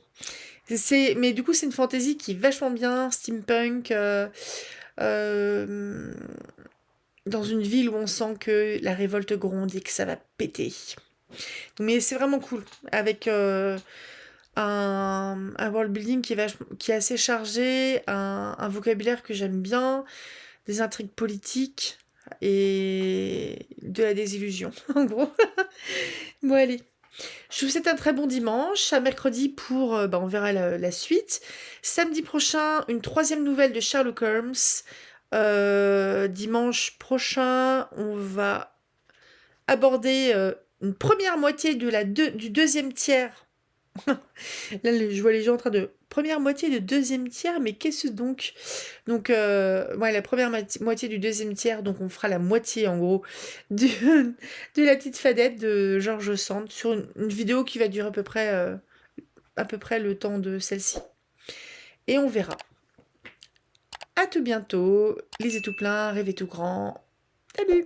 Mais du coup, c'est une fantaisie qui est vachement bien, steampunk, dans une ville où on sent que la révolte gronde et que ça va péter. Mais c'est vraiment cool, avec un world building qui est assez chargé, un vocabulaire que j'aime bien, des intrigues politiques et de la désillusion, en gros. Bon, allez. Je vous souhaite un très bon dimanche. À mercredi pour, on verra la suite. Samedi prochain, une 3e nouvelle de Sherlock Holmes. Dimanche prochain, on va aborder une première moitié du 2e tiers. Là, je vois les gens en train de... Première moitié de 2e tiers, mais qu'est-ce donc? Donc, ouais, la première moitié du 2e tiers, donc on fera la moitié, en gros, de La petite Fadette de George Sand, sur une vidéo qui va durer à peu près le temps de celle-ci. Et on verra. À tout bientôt. Lisez tout plein, rêvez tout grand. Salut!